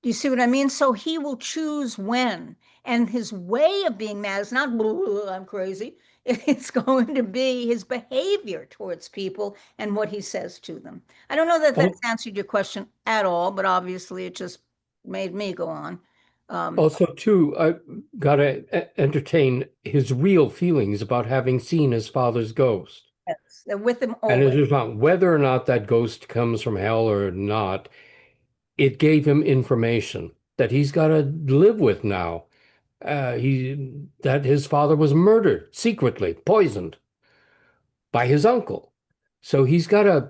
you see what I mean? So he will choose when. And his way of being mad is not, I'm crazy. It's going to be his behavior towards people and what he says to them. I don't know that that's answered your question at all, but obviously it just made me go on. Also, too, I got to entertain his real feelings about having seen his father's ghost. Yes, they're with him And always. it is not whether or not that ghost comes from hell or not. It gave him information that he's got to live with now. That his father was murdered secretly, poisoned by his uncle. So he's got to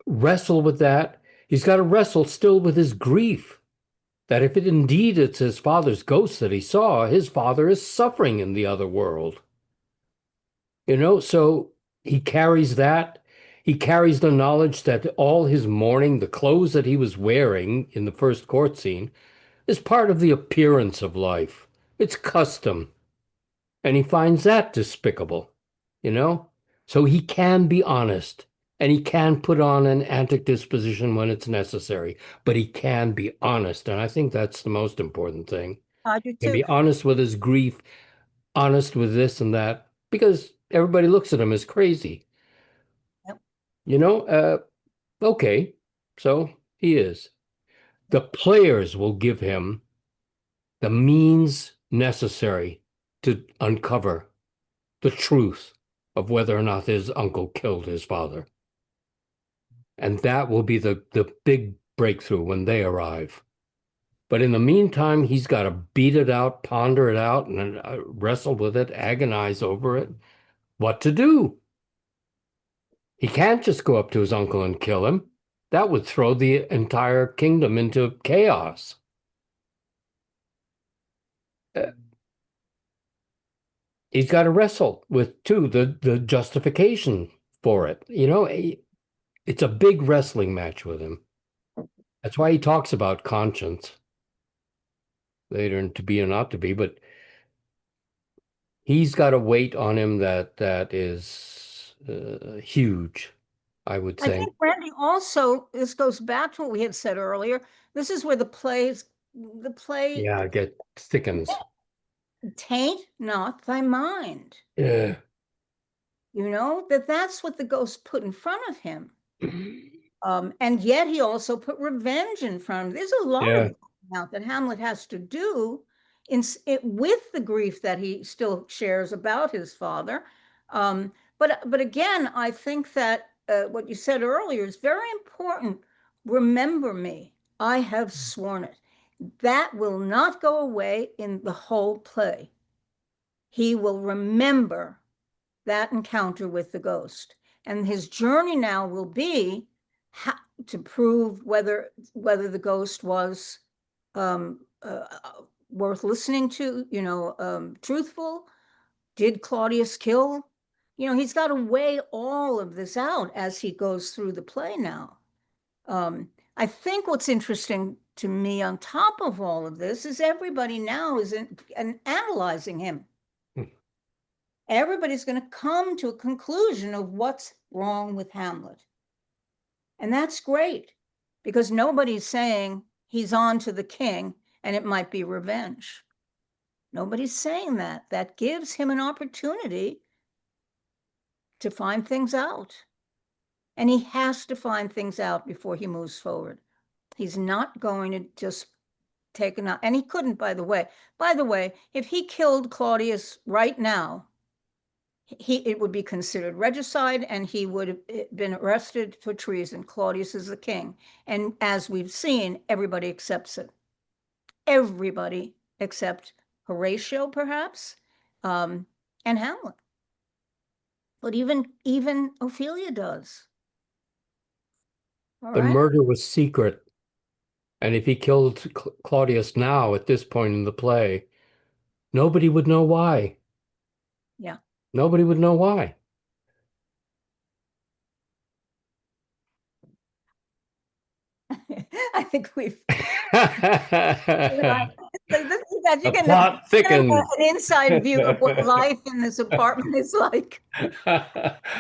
wrestle with that. He's got to wrestle still with his grief that if indeed it's his father's ghost that he saw, his father is suffering in the other world. So he carries that. He carries the knowledge that all his mourning, the clothes that he was wearing in the first court scene, is part of the appearance of life. It's custom. And he finds that despicable, So he can be honest, and he can put on an antic disposition when it's necessary, but he can be honest. And I think that's the most important thing. I do He can too. be honest with his grief, honest with this and that, because everybody looks at him as crazy. Yep. Okay, so he is. The players will give him the means necessary to uncover the truth of whether or not his uncle killed his father. And that will be the big breakthrough when they arrive. But in the meantime, he's got to beat it out, ponder it out, and wrestle with it, agonize over it. What to do? He can't just go up to his uncle and kill him. That would throw the entire kingdom into chaos. He's got to wrestle with, too, the justification for it. It's a big wrestling match with him. That's why he talks about conscience later, and to be or not to be, but he's got a weight on him that is huge, I would say. I think, Randy, also, this goes back to what we had said earlier. This is where the play get thickens. Taint not thy mind. Yeah. That's what the ghost put in front of him. And yet he also put revenge in front of him. There's a lot of out that Hamlet has to do with the grief that he still shares about his father. But again, I think that what you said earlier is very important. Remember me, I have sworn it. That will not go away in the whole play. He will remember that encounter with the ghost. And his journey now will be to prove whether the ghost was worth listening to, truthful. Did Claudius kill? He's got to weigh all of this out as he goes through the play now. I think what's interesting to me on top of all of this is everybody now is analyzing him. Everybody's going to come to a conclusion of what's wrong with Hamlet. And that's great, because nobody's saying he's on to the king and it might be revenge. Nobody's saying that. That gives him an opportunity to find things out. And he has to find things out before he moves forward. He's not going to just take it out. And he couldn't, by the way. By the way, if he killed Claudius right now, it would be considered regicide, and he would have been arrested for treason. Claudius is the king. And as we've seen, everybody accepts it. Everybody except Horatio, perhaps, and Hamlet. But even Ophelia does. The murder was secret. And if he killed Claudius now, at this point in the play, nobody would know why. Yeah. Nobody would know why. I think we've The plot thickens. An inside view of what life in this apartment is like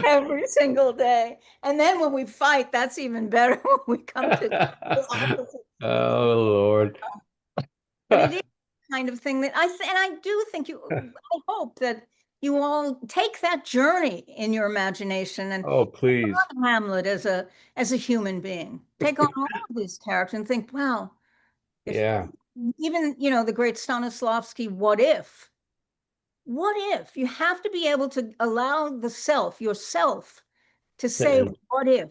every single day. And then when we fight, that's even better when we come to the opposite. Oh, Lord. But it is the kind of thing that I do think I hope that you all take that journey in your imagination and please. take on Hamlet as a human being. Take on all of these characters and think, wow, even the great Stanislavski, what if? What if? You have to be able to allow yourself, to say what if,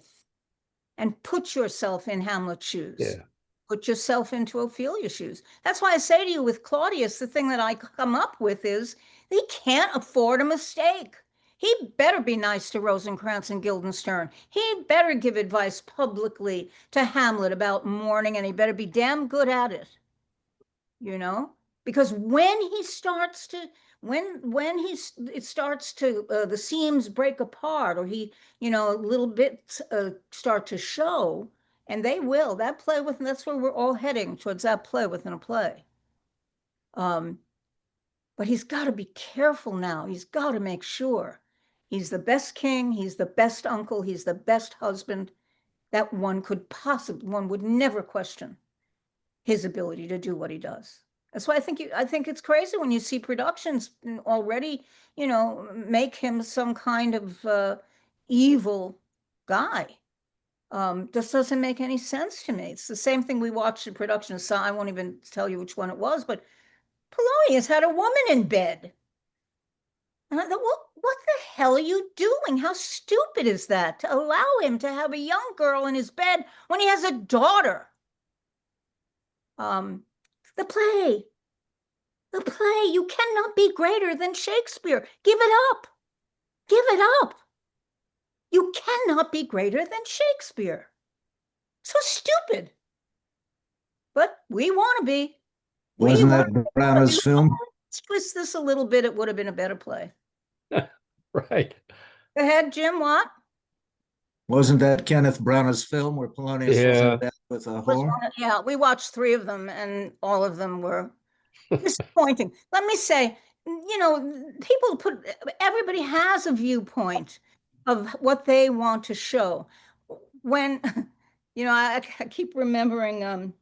and put yourself in Hamlet's shoes. Yeah. Put yourself into Ophelia's shoes. That's why I say to you with Claudius, the thing that I come up with is he can't afford a mistake. He better be nice to Rosencrantz and Guildenstern. He better give advice publicly to Hamlet about mourning, and he better be damn good at it. Because when he starts to, it starts to, the seams break apart, or little bits start to show, and they will, that's where we're all heading, towards that play within a play. But he's got to be careful now. He's got to make sure he's the best king, he's the best uncle, he's the best husband that one would never question his ability to do what he does. That's why I think it's crazy when you see productions already, make him some kind of evil guy. This doesn't make any sense to me. It's the same thing we watched in production. So I won't even tell you which one it was, but Polonius had a woman in bed. And I thought, what the hell are you doing? How stupid is that, to allow him to have a young girl in his bed when he has a daughter? The play, you cannot be greater than Shakespeare. Give it up. Give it up. You cannot be greater than Shakespeare. So stupid. But we want to be. Wasn't that Branagh's film? Let's twist this a little bit. It would have been a better play. Right. Go ahead, Jim. What? Wasn't that Kenneth Branagh's film where Polonius was in bed with a whore? Yeah, we watched 3 of them, and all of them were disappointing. Let me say, everybody has a viewpoint of what they want to show. When, I keep remembering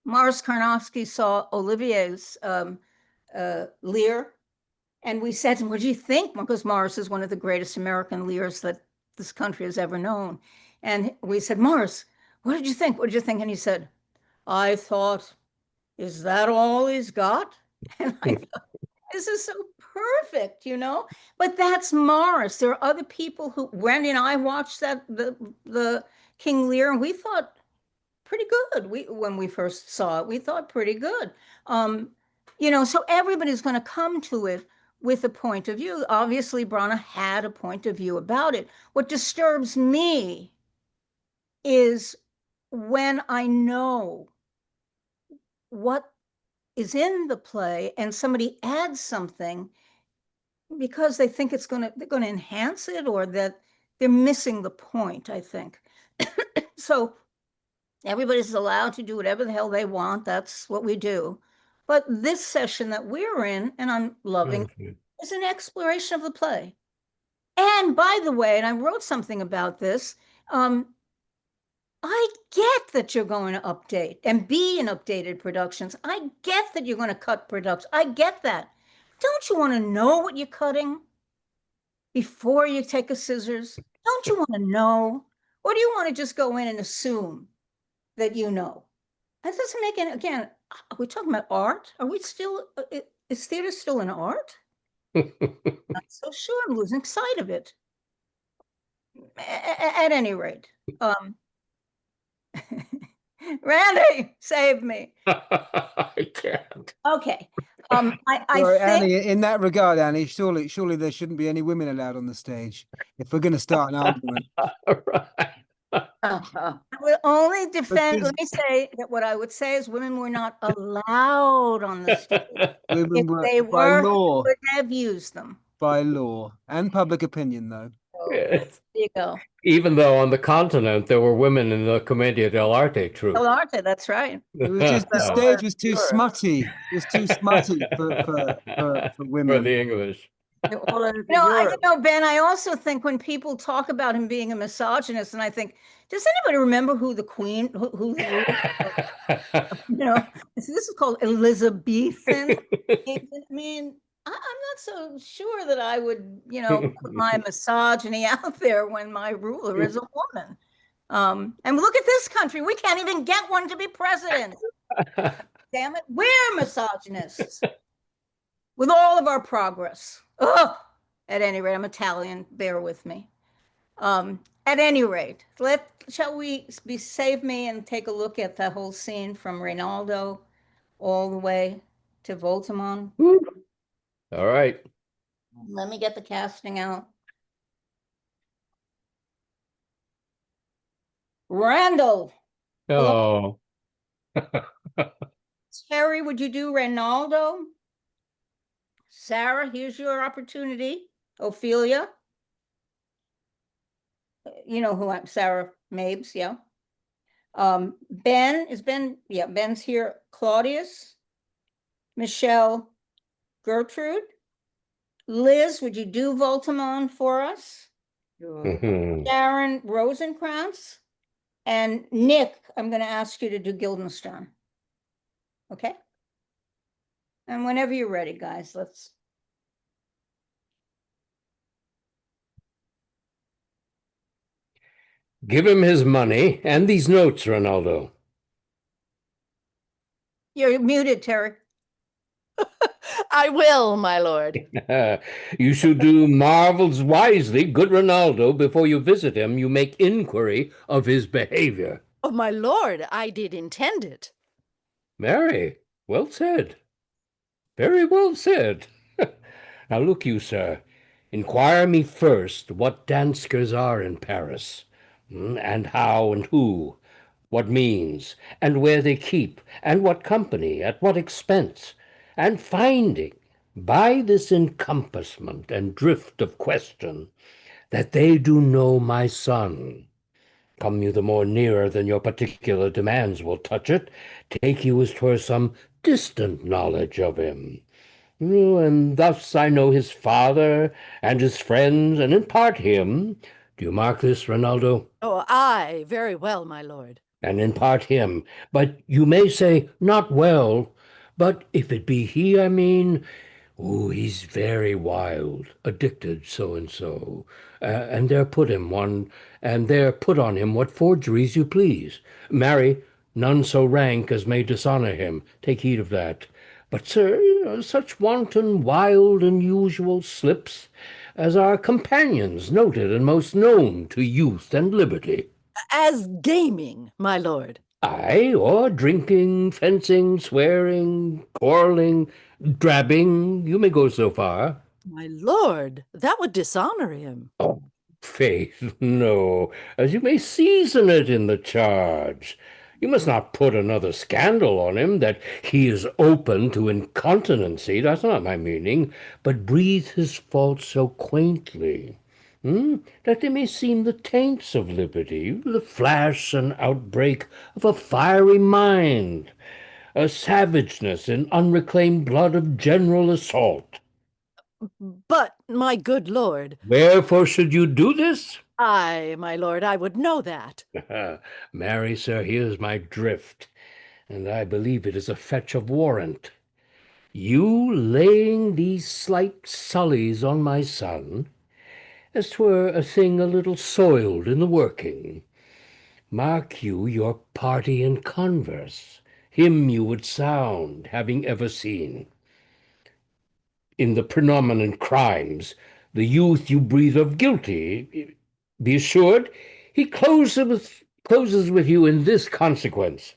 Morris Karnofsky saw Olivier's Lear, and we said, what do you think? Because Morris is one of the greatest American Lears that this country has ever known. And we said, Morris, what did you think? What did you think? And he said, I thought, is that all he's got? And I thought, this is so perfect, you know? But that's Morris. There are other people who, Randy and I watched the King Lear, and we thought pretty good. When we first saw it, we thought pretty good. You know, so everybody's going to come to it with a point of view. Obviously, Brana had a point of view about it. What disturbs me is when I know what is in the play and somebody adds something because they think they're going to enhance it, or that they're missing the point, I think. So everybody's allowed to do whatever the hell they want. That's what we do. But this session that we're in, and I'm loving, is an exploration of the play. And by the way, and I wrote something about this, I get that you're going to update and be in updated productions. I get that you're going to cut productions. I get that. Don't you want to know what you're cutting before you take a scissors? Don't you want to know? Or do you want to just go in and assume that you know? That doesn't make any, again, are we talking about art? Are we still, is theater still an art? Not so sure. I'm losing sight of it. At any rate, Randy, save me. I can't. Okay. I Sorry, think Annie, in that regard, Annie, surely there shouldn't be any women allowed on the stage if we're going to start an argument. Right. I would only defend, Because let me say that what I would say is women were not allowed on the stage. women If were, they by were, law, we would have used them. by law, and public opinion, though. So there you go. Even though on the continent there were women in the Commedia dell'arte troupe. Dell'arte, that's right. It was just the stage was too smutty. It was too smutty for women. For the English. You know, Ben, I also think when people talk about him being a misogynist, and I think, does anybody remember who the queen, who the ruler, you know, this is called Elizabethan. I mean, I'm not so sure that I would, you know, put my misogyny out there when my ruler is a woman. And look at this country. We can't even get one to be president. Damn it. We're misogynists with all of our progress. Ugh. At any rate, I'm Italian. Bear with me. At any rate, shall we save me and take a look at that whole scene from Reynaldo all the way to Voltimand? All right. Let me get the casting out. Randall. Oh. Terry, would you do Reynaldo? Sarah, here's your opportunity. Ophelia. You know who I'm, Sarah Mabes, yeah. Ben's here. Claudius. Michele, Gertrude. Liz, would you do Voltimand for us? Sharon Rosencrantz. And Nick, I'm going to ask you to do Guildenstern. Okay? And whenever you're ready, guys, let's. Give him his money and these notes, Reynaldo. You're muted, Terry. I will, my lord. You should do marvels wisely, good Reynaldo. Before you visit him, you make inquiry of his behavior. Oh, my lord, I did intend it. Marry, well said. Very well said. Now look you, sir. Inquire me first what danskers are in Paris, and how and who, what means, and where they keep, and what company, at what expense, and finding, by this encompassment and drift of question, that they do know my son. Come you the more nearer than your particular demands will touch it, take you as 'twere some distant knowledge of him. And thus I know his father and his friends, and in part him. Do you mark this, Reynaldo? Oh, aye, very well, my lord. And in part him. But you may say, not well. But if it be he, I mean, he's very wild, addicted so-and-so. And there put him one, and there put on him what forgeries you please. Marry, none so rank as may dishonor him. Take heed of that. But, sir, such wanton, wild, unusual slips as our companions noted and most known to youth and liberty. As gaming, my lord. Aye, or drinking, fencing, swearing, quarreling, drabbing, you may go so far. My lord, that would dishonor him. Oh, faith, no, as you may season it in the charge. You must not put another scandal on him that he is open to incontinency, that's not my meaning, but breathe his faults so quaintly, that they may seem the taints of liberty, the flash and outbreak of a fiery mind, a savageness in unreclaimed blood of general assault. But, my good lord. Wherefore should you do this? Aye, my lord, I would know that. Marry, sir, here's my drift, and I believe it is a fetch of warrant. You laying these slight sullies on my son, as 'twere a thing a little soiled in the working. Mark you your party in converse, him you would sound, having ever seen. In the predominant crimes, the youth you breathe of guilty, be assured, he closes with you in this consequence.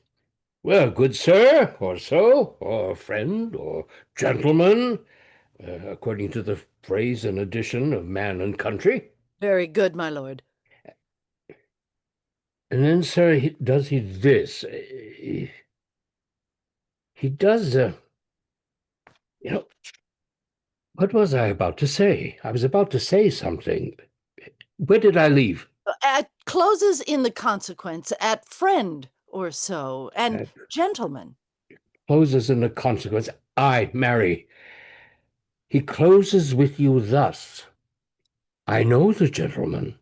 Well, good sir, or so, or friend, or gentleman, according to the phrase and addition of man and country. Very good, my lord. And then, sir, does he this. He does, what was I about to say? I was about to say something. Where did I leave? At closes in the consequence, at friend or so, and gentleman. Closes in the consequence. Aye, marry. He closes with you thus. I know the gentleman.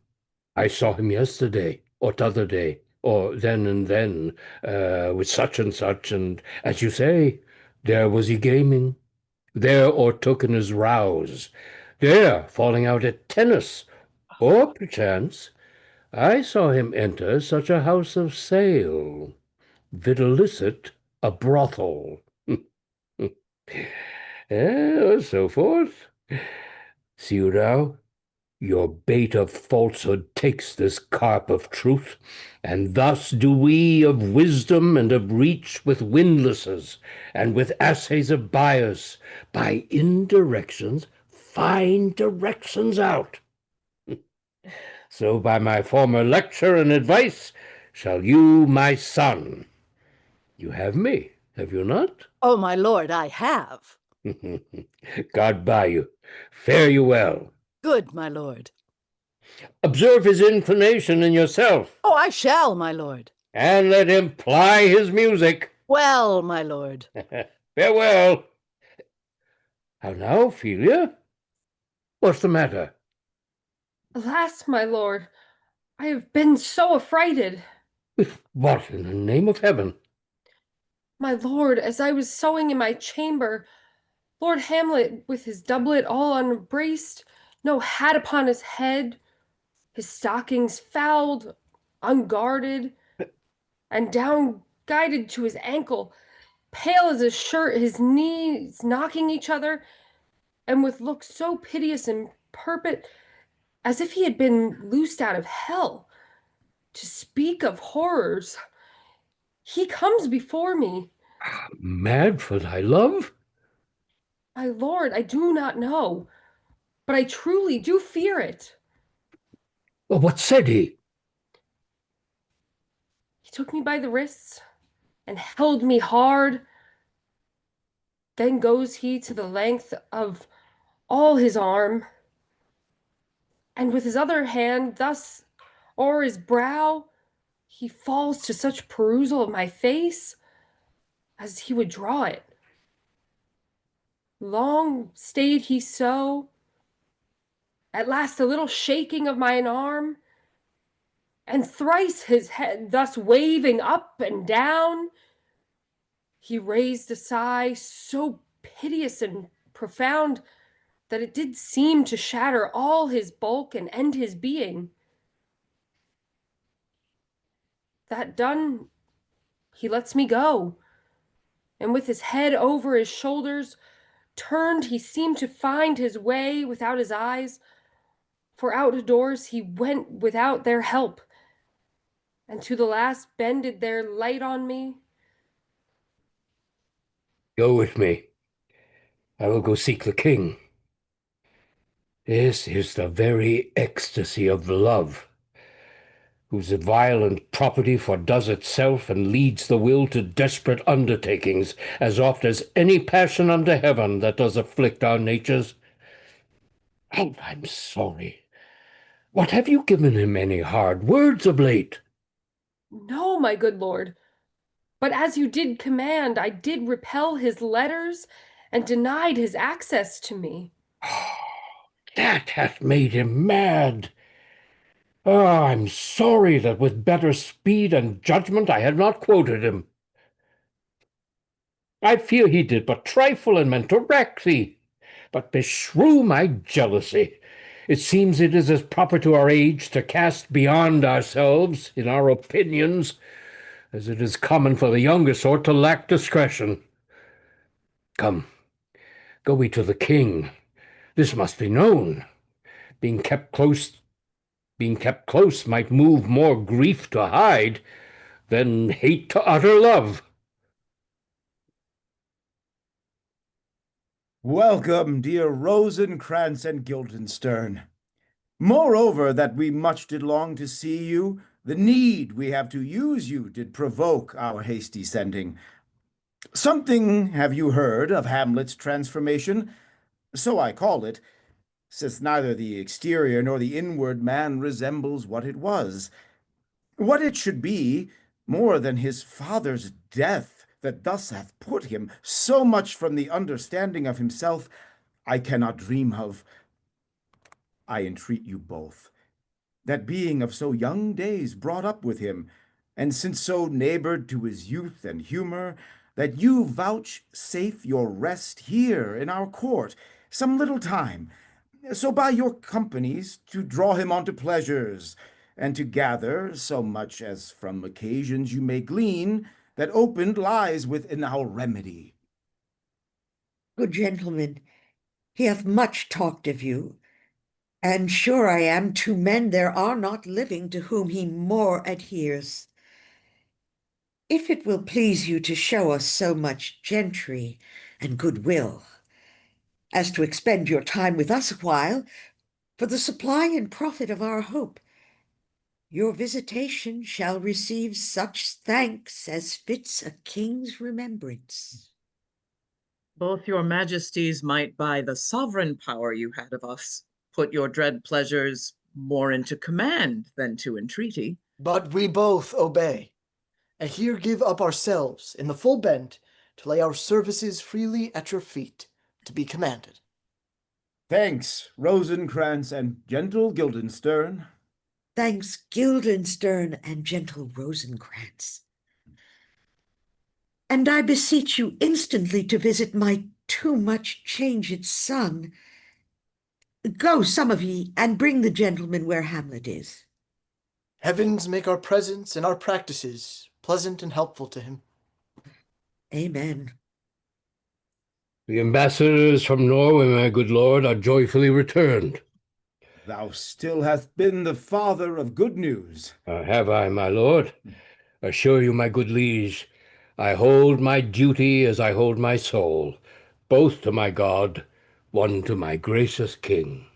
I saw him yesterday, or t'other day, or then and then, with such, and as you say, there was he gaming, there o'ertook in his rouse, there falling out at tennis, or perchance, I saw him enter such a house of sale, videlicet a brothel, or so forth. See you now? Your bait of falsehood takes this carp of truth, and thus do we of wisdom and of reach with windlasses, and with assays of bias, by indirections find directions out. So by my former lecture and advice shall you, my son. You have me, have you not? Oh, my lord, I have. God buy you. Fare you well. Good, my lord. Observe his inclination in yourself. Oh, I shall, my lord. And let him ply his music. Well, my lord. Farewell. How now, Ophelia? What's the matter? Alas, my lord, I have been so affrighted. With what in the name of heaven? My lord, as I was sewing in my chamber, Lord Hamlet, with his doublet all unbraced, no hat upon his head, his stockings fouled, unguarded, and down guided to his ankle, pale as a shirt, his knees knocking each other, and with looks so piteous and purport, as if he had been loosed out of hell. To speak of horrors, he comes before me. Mad for thy love? My lord, I do not know, but I truly do fear it. Well, what said he? He took me by the wrists and held me hard. Then goes he to the length of all his arm, and with his other hand thus o'er his brow, he falls to such perusal of my face as he would draw it. Long stayed he so, at last a little shaking of mine arm, and thrice his head thus waving up and down, he raised a sigh so piteous and profound that it did seem to shatter all his bulk and end his being. That done, he lets me go, and with his head over his shoulders, turned, he seemed to find his way without his eyes, for out of doors he went without their help, and to the last bended their light on me. Go with me. I will go seek the king. This is the very ecstasy of love, whose violent property fordoes itself and leads the will to desperate undertakings, as oft as any passion under heaven that does afflict our natures. And I'm sorry. What, have you given him any hard words of late? No, my good lord, but as you did command, I did repel his letters and denied his access to me. That hath made him mad. Ah, I'm sorry that with better speed and judgment I had not quoted him. I fear he did but trifle and meant to wreck thee. But beshrew my jealousy. It seems it is as proper to our age to cast beyond ourselves in our opinions as it is common for the younger sort to lack discretion. Come, go we to the king. This must be known. Being kept close might move more grief to hide than hate to utter love. Welcome, dear Rosencrantz and Guildenstern. Moreover, that we much did long to see you, the need we have to use you did provoke our hasty sending. Something have you heard of Hamlet's transformation? So I call it, since neither the exterior nor the inward man resembles what it was. What it should be, more than his father's death, that thus hath put him so much from the understanding of himself, I cannot dream of. I entreat you both, that being of so young days brought up with him, and since so neighbored to his youth and humor, that you vouchsafe your rest here in our court some little time, so by your companies to draw him on to pleasures, and to gather so much as from occasions you may glean, that opened lies within our remedy. Good gentlemen, he hath much talked of you, and sure I am to men there are not living to whom he more adheres. If it will please you to show us so much gentry and goodwill, as to expend your time with us a while, for the supply and profit of our hope, your visitation shall receive such thanks as fits a king's remembrance. Both your majesties might, by the sovereign power you had of us, put your dread pleasures more into command than to entreaty. But we both obey, and here give up ourselves in the full bent to lay our services freely at your feet, to be commanded. Thanks, Rosencrantz and gentle Guildenstern. Thanks, Guildenstern and gentle Rosencrantz. And I beseech you instantly to visit my too much changed son. Go, some of ye, and bring the gentleman where Hamlet is. Heavens make our presence and our practices pleasant and helpful to him. Amen. The ambassadors from Norway, my good lord, are joyfully returned. Thou still hast been the father of good news. Have I, my lord? Assure you, my good liege, I hold my duty as I hold my soul, both to my God, one to my gracious king.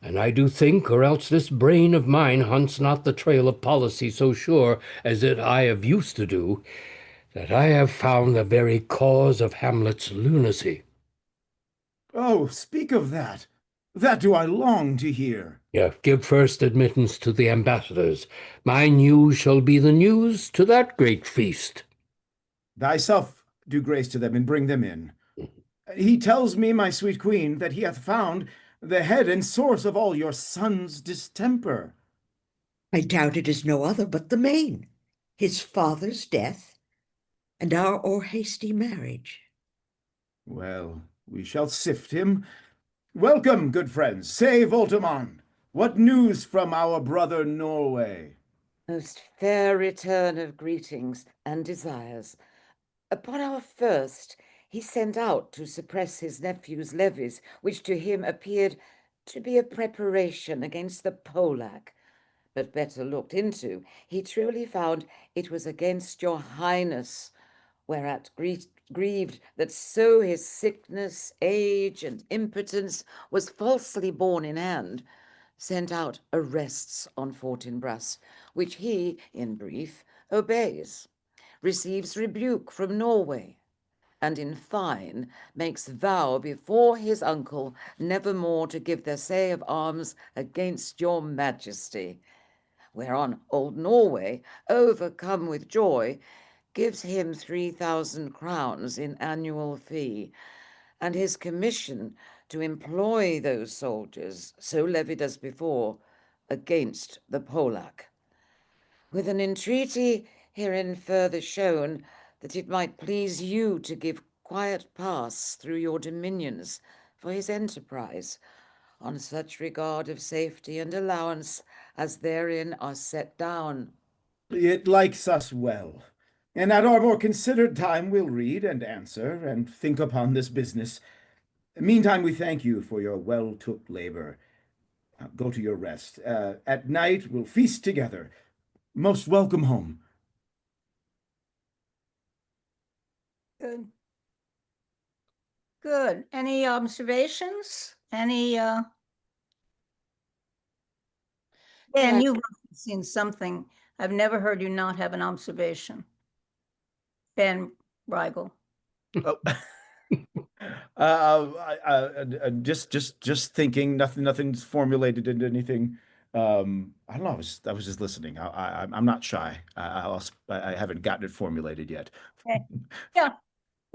And I do think, or else this brain of mine hunts not the trail of policy so sure as it I have used to do, that I have found the very cause of Hamlet's lunacy. Oh, speak of that. That do I long to hear. Yeah, give first admittance to the ambassadors. My news shall be the news to that great feast. Thyself do grace to them and bring them in. He tells me, my sweet queen, that he hath found the head and source of all your son's distemper. I doubt it is no other but the main, his father's death, and our o'erhasty marriage. Well, we shall sift him. Welcome, good friends. Say, Voltimand, what news from our brother Norway? Most fair return of greetings and desires. Upon our first, he sent out to suppress his nephew's levies, which to him appeared to be a preparation against the Polack. But better looked into, he truly found it was against your highness, whereat grieved that so his sickness, age, and impotence was falsely borne in hand, sent out arrests on Fortinbras, which he, in brief, obeys, receives rebuke from Norway, and in fine makes vow before his uncle never more to give their say of arms against your majesty. Whereon old Norway, overcome with joy, gives him 3,000 crowns in annual fee, and his commission to employ those soldiers, so levied as before, against the Polack, with an entreaty herein further shown that it might please you to give quiet pass through your dominions for his enterprise, on such regard of safety and allowance as therein are set down. It likes us well, and at our more considered time we'll read and answer and think upon this business. Meantime, we thank you for your well-took labor. Go to your rest. At night we'll feast together. Most welcome home. Good. Good. Any observations? Any, Dan, you've seen something. I've never heard you not have an observation. Ben Rigel. Oh. Just thinking. Nothing's formulated into anything. I don't know. I was just listening. I'm not shy. I haven't gotten it formulated yet. Okay. Yeah.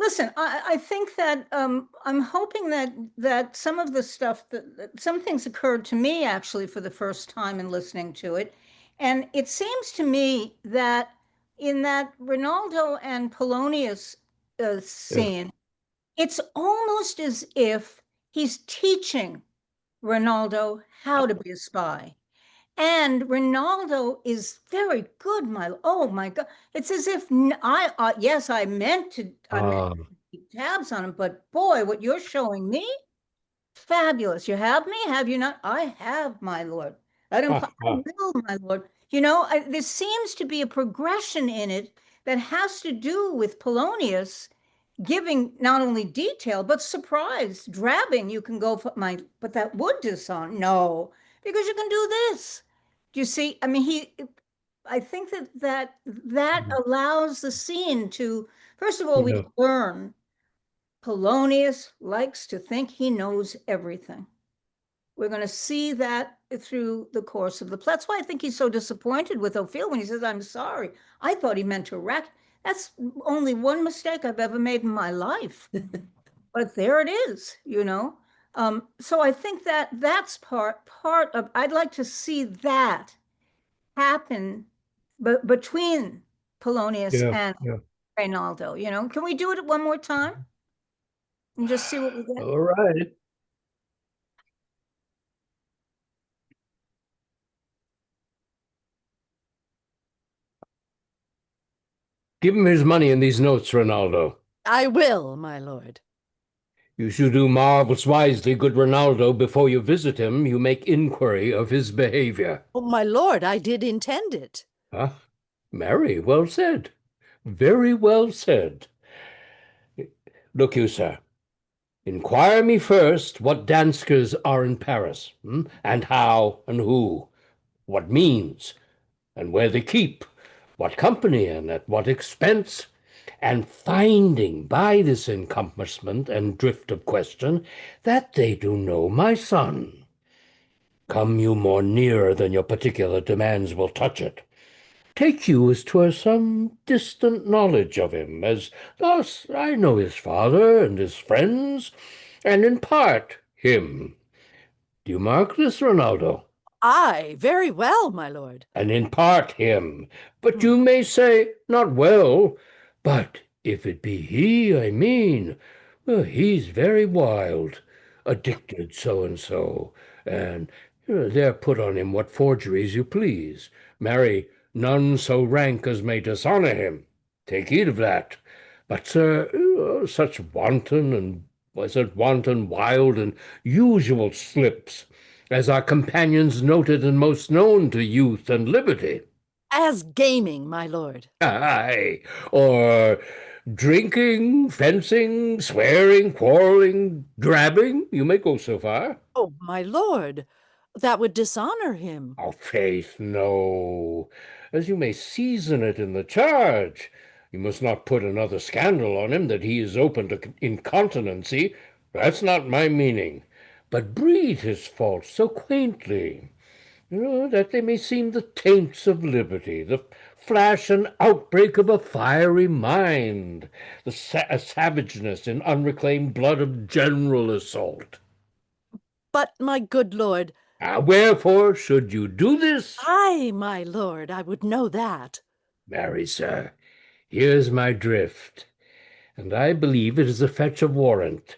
Listen, I think that I'm hoping that some of the stuff that some things occurred to me actually for the first time in listening to it, and it seems to me that in that Reynaldo and Polonius scene, it's almost as if he's teaching Reynaldo how to be a spy. And Reynaldo is very good. Oh my God! It's as if yes, I meant to keep tabs on him, but boy, what you're showing me, fabulous. You have me, have you not? I have, my lord. I will, my lord. You know, there seems to be a progression in it that has to do with Polonius giving not only detail but surprise, drabbing. You can go for but that would dishonor. No, because you can do this. Do you see? I mean, I think that allows the scene to, first of all, we learn Polonius likes to think he knows everything. We're going to see that through the course of the play. That's why I think he's so disappointed with Ophelia when he says, I'm sorry. I thought he meant to wreck. That's only one mistake I've ever made in my life. But there it is, you know. So I think that that's part of, I'd like to see that happen between Polonius and Reynaldo, you know. Can we do it one more time? And just see what we get? All right. Give him his money in these notes, Reynaldo. I will, my lord. You should do marvels wisely, good Reynaldo. Before you visit him, you make inquiry of his behavior. Oh, my lord, I did intend it. Ah, marry, well said. Very well said. Look you, sir. Inquire me first what danskers are in Paris, and how and who, what means, and where they keep, what company and at what expense, and finding by this encompassment and drift of question that they do know my son. Come you more nearer than your particular demands will touch it. Take you as 'twere some distant knowledge of him, as thus I know his father and his friends, and in part him. Do you mark this, Reynaldo? Aye, very well, my lord. And in part him. But you may say, not well. But if it be he I mean, well, he's very wild, addicted so-and-so, and there put on him what forgeries you please. Marry, none so rank as may dishonor him. Take heed of that. But, sir, such wanton, wild, and usual slips, as our companions noted and most known to youth and liberty. As gaming, my lord. Aye, or drinking, fencing, swearing, quarreling, drabbing, you may go so far. Oh, my lord, that would dishonor him. Oh, faith, no, as you may season it in the charge. You must not put another scandal on him that he is open to incontinency. That's not my meaning. But breed his faults so quaintly, that they may seem the taints of liberty, the flash and outbreak of a fiery mind, the savageness in unreclaimed blood of general assault. But, my good lord. Wherefore should you do this? Aye, my lord, I would know that. Marry, sir, here's my drift, and I believe it is a fetch of warrant.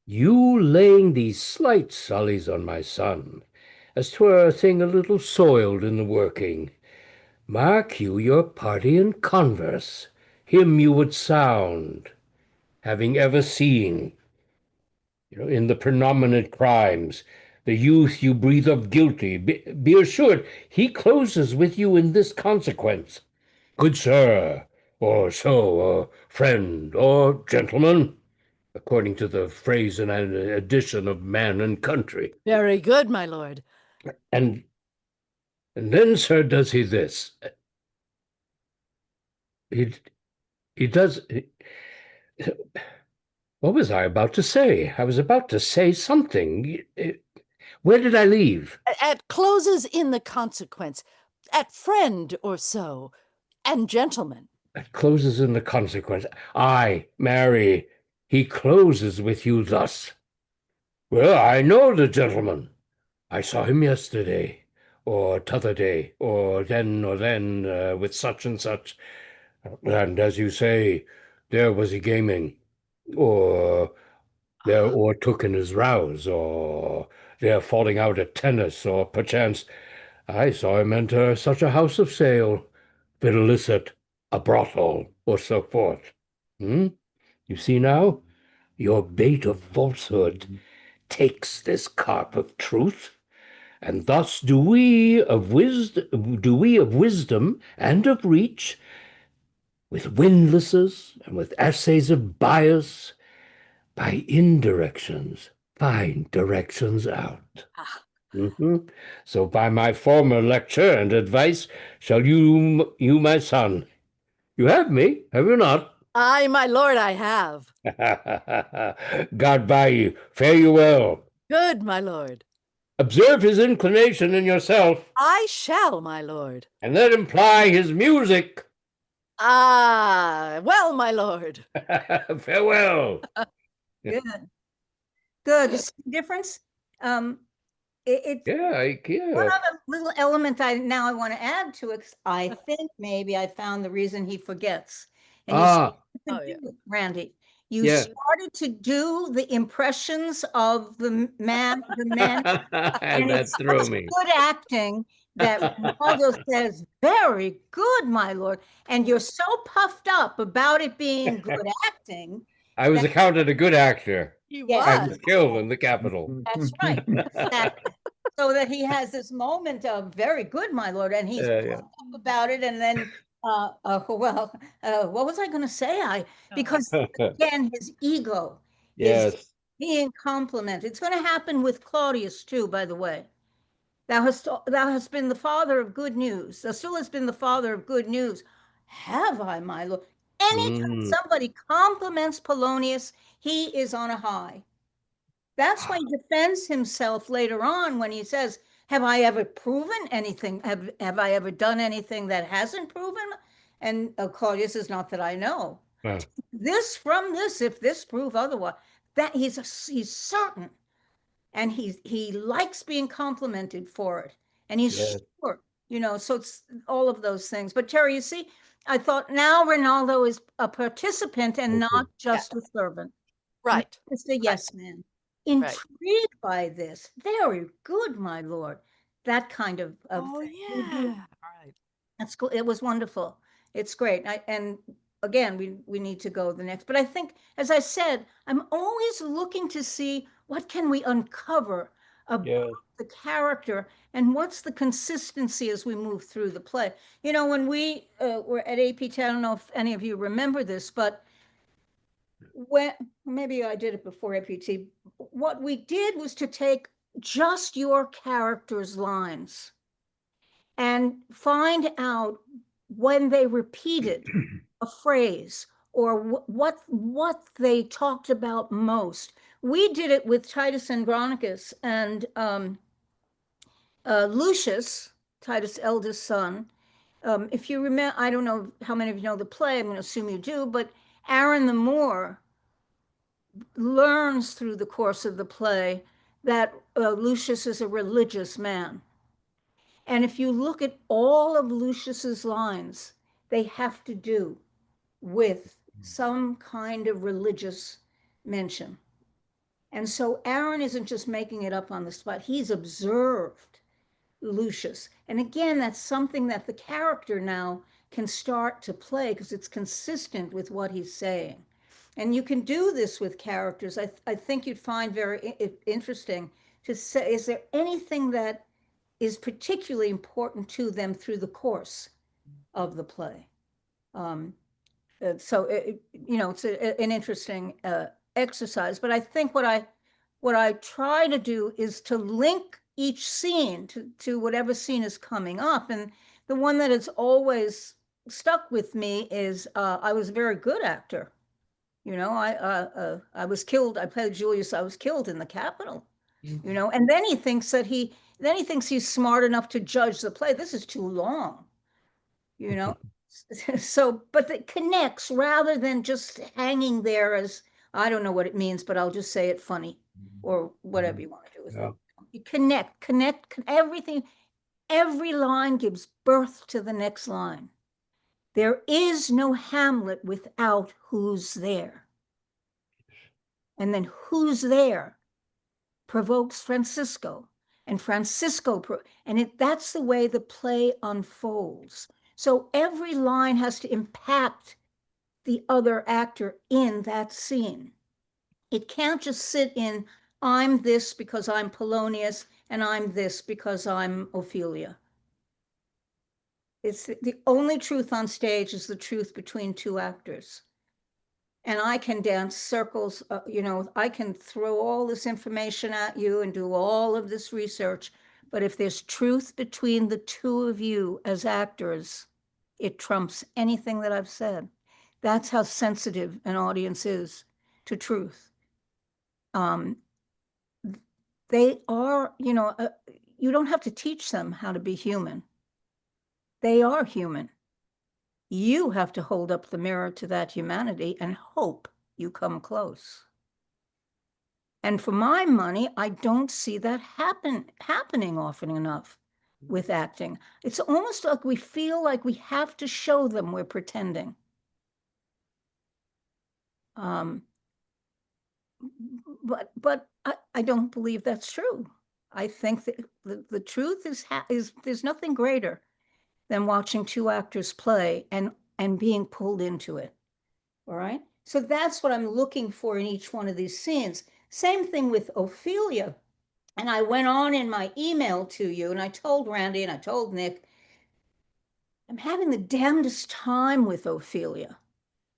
You laying these slight sullies on my son, as 'twere a thing a little soiled in the working. Mark you your party in converse, him you would sound, having ever seen, in the predominant crimes, the youth you breathe of guilty, be assured he closes with you in this consequence. Good sir, or so, or friend, or gentleman, according to the phrase in an edition of Man and Country. Very good, my lord. And then, sir, does he this. He does. What was I about to say? I was about to say something. Where did I leave? At closes in the consequence. At friend or so. And gentleman. At closes in the consequence. Aye, marry, he closes with you thus. Well, I know the gentleman. I saw him yesterday, or t'other day, or then, with such and such. And as you say, there was he gaming, or there o'ertook in his rouse, or there falling out at tennis, or perchance I saw him enter such a house of sale, illicit, a brothel, or so forth. You see now, your bait of falsehood takes this carp of truth, and thus do we of wisdom and of reach, with windlasses and with essays of bias, by indirections find directions out. So by my former lecture and advice shall you, my son. You have me, have you not? Aye, my lord, I have. God by you, fare you well. Good, my lord. Observe his inclination in yourself. I shall, my lord. And let him ply his music. Ah, well, my lord. Farewell. Good. Good. You see the difference? Yeah. One other little element I want to add to it. I think maybe I found the reason he forgets. And you started to do it, Randy. You started to do the impressions of the man, and that it's threw such me. good acting that Reynaldo says, "Very good, my lord," and you're so puffed up about it being good acting. I was accounted a good actor. He Yes. was. I was killed in the Capitol. That's right. So that he has this moment of "very good, my lord," and he's puffed up about it, and then what was I going to say? Because again, his ego is being complimented. It's going to happen with Claudius too, by the way. Thou hast been the father of good news. Thou still hast been the father of good news. Have I, my lord? Anytime somebody compliments Polonius, he is on a high. That's why he defends himself later on when he says, "Have I ever proven anything? Have I ever done anything that hasn't proven?" And Claudius is, "Not that I know." From this, if this prove otherwise, that he's certain, and he likes being complimented for it, and he's sure, so it's all of those things. But Terry, you see, I thought now Reynaldo is a participant and not just a servant. Right. Just a yes man. Intrigued by this. Very good, my lord. That kind of Oh, thing. yeah. Right. That's cool. It was wonderful. It's great. And again, we need to go the next. But I think, as I said, I'm always looking to see what can we uncover about the character and what's the consistency as we move through the play. You know, when we were at APT, I don't know if any of you remember this, but when maybe I did it before APT, what we did was to take just your character's lines and find out when they repeated a phrase or what they talked about most. We did it with Titus Andronicus and Lucius, Titus' eldest son. If you remember, I don't know how many of you know the play, I'm going to assume you do, but Aaron the Moor learns through the course of the play that Lucius is a religious man. And if you look at all of Lucius's lines, they have to do with some kind of religious mention. And so Aaron isn't just making it up on the spot, he's observed Lucius. And again, that's something that the character now can start to play because it's consistent with what he's saying. And you can do this with characters. I think you'd find very interesting to say, is there anything that is particularly important to them through the course of the play? So you know, it's an interesting exercise. But I think what I try to do is to link each scene to whatever scene is coming up. And the one that has always stuck with me is I was a very good actor. You know, I was killed. I played Julius. I was killed in the Capitol. You know, and then he thinks he's smart enough to judge the play. This is too long. You know, so but it connects rather than just hanging there as I don't know what it means, but I'll just say it funny or whatever you want to do with it. You connect everything. Every line gives birth to the next line. There is no Hamlet without who's there. And then who's there provokes Francisco, and that's the way the play unfolds. So every line has to impact the other actor in that scene. It can't just sit in, I'm this because I'm Polonius, and I'm this because I'm Ophelia. It's the only truth on stage is the truth between two actors. And I can dance circles, you know, I can throw all this information at you and do all of this research, but if there's truth between the two of you as actors, it trumps anything that I've said. That's how sensitive an audience is to truth. They are, you know, you don't have to teach them how to be human. They are human. You have to hold up the mirror to that humanity and hope you come close. And for my money, I don't see that happening often enough with acting. It's almost like we feel like we have to show them we're pretending. But I don't believe that's true. I think that the truth is there's nothing greater than watching two actors play and being pulled into it. All right. So that's what I'm looking for in each one of these scenes. Same thing with Ophelia. And I went on in my email to you and I told Randy and I told Nick, I'm having the damnedest time with Ophelia.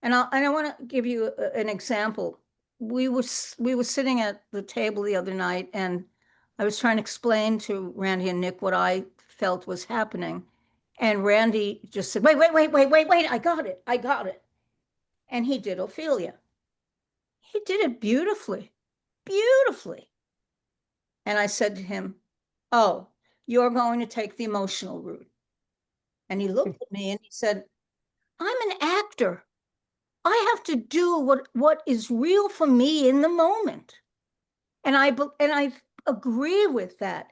And I want to give you an example. We were sitting at the table the other night and I was trying to explain to Randy and Nick what I felt was happening. And Randy just said, wait, I got it. And he did Ophelia. He did it beautifully. And I said to him, oh, you're going to take the emotional route. And he looked at me and he said, I'm an actor. I have to do what is real for me in the moment. And I agree with that.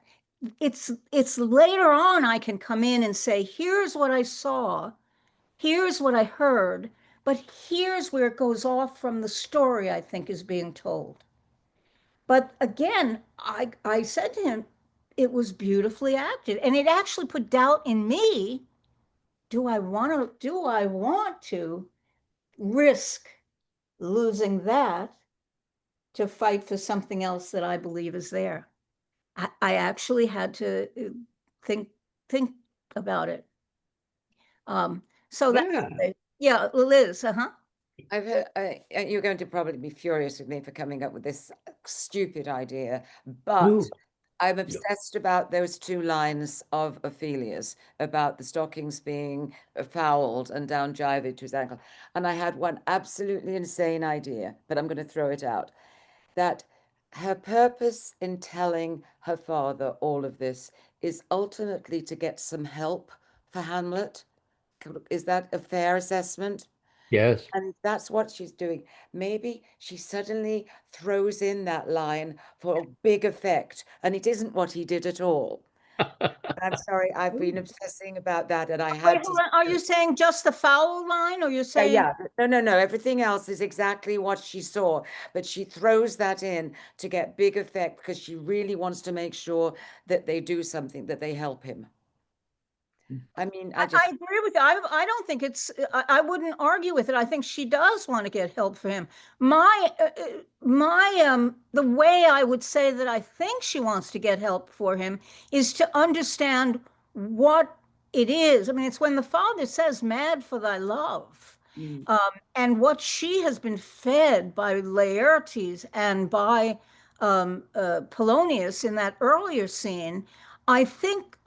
It's later on I can come in and say, here's what I saw, here's what I heard, but here's where it goes off from the story I think is being told. But again, I said to him, it was beautifully acted. And it actually put doubt in me. Do I want to risk losing that to fight for something else that I believe is there. I actually had to think about it. So that, yeah, Liz, I've heard, you're going to probably be furious with me for coming up with this stupid idea, but I'm obsessed about those two lines of Ophelia's about the stockings being fouled and down jived to his ankle. And I had one absolutely insane idea, but I'm going to throw it out. That her purpose in telling her father all of this is ultimately to get some help for Hamlet. Is that a fair assessment? Yes. And that's what she's doing. Maybe she suddenly throws in that line for a big effect, and it isn't what he did at all. I'm sorry, I've been obsessing about that, and I wait, had hold to. on. Are you saying just the foul line, or you're saying? Yeah, no. Everything else is exactly what she saw, but she throws that in to get big effect because she really wants to make sure that they do something, that they help him. I mean, I agree with you. I don't think it's, I wouldn't argue with it. I think she does want to get help for him. The way I would say that I think she wants to get help for him is to understand what it is. I mean, it's when the father says, "Mad for thy love." And what she has been fed by Laertes and by Polonius in that earlier scene, I think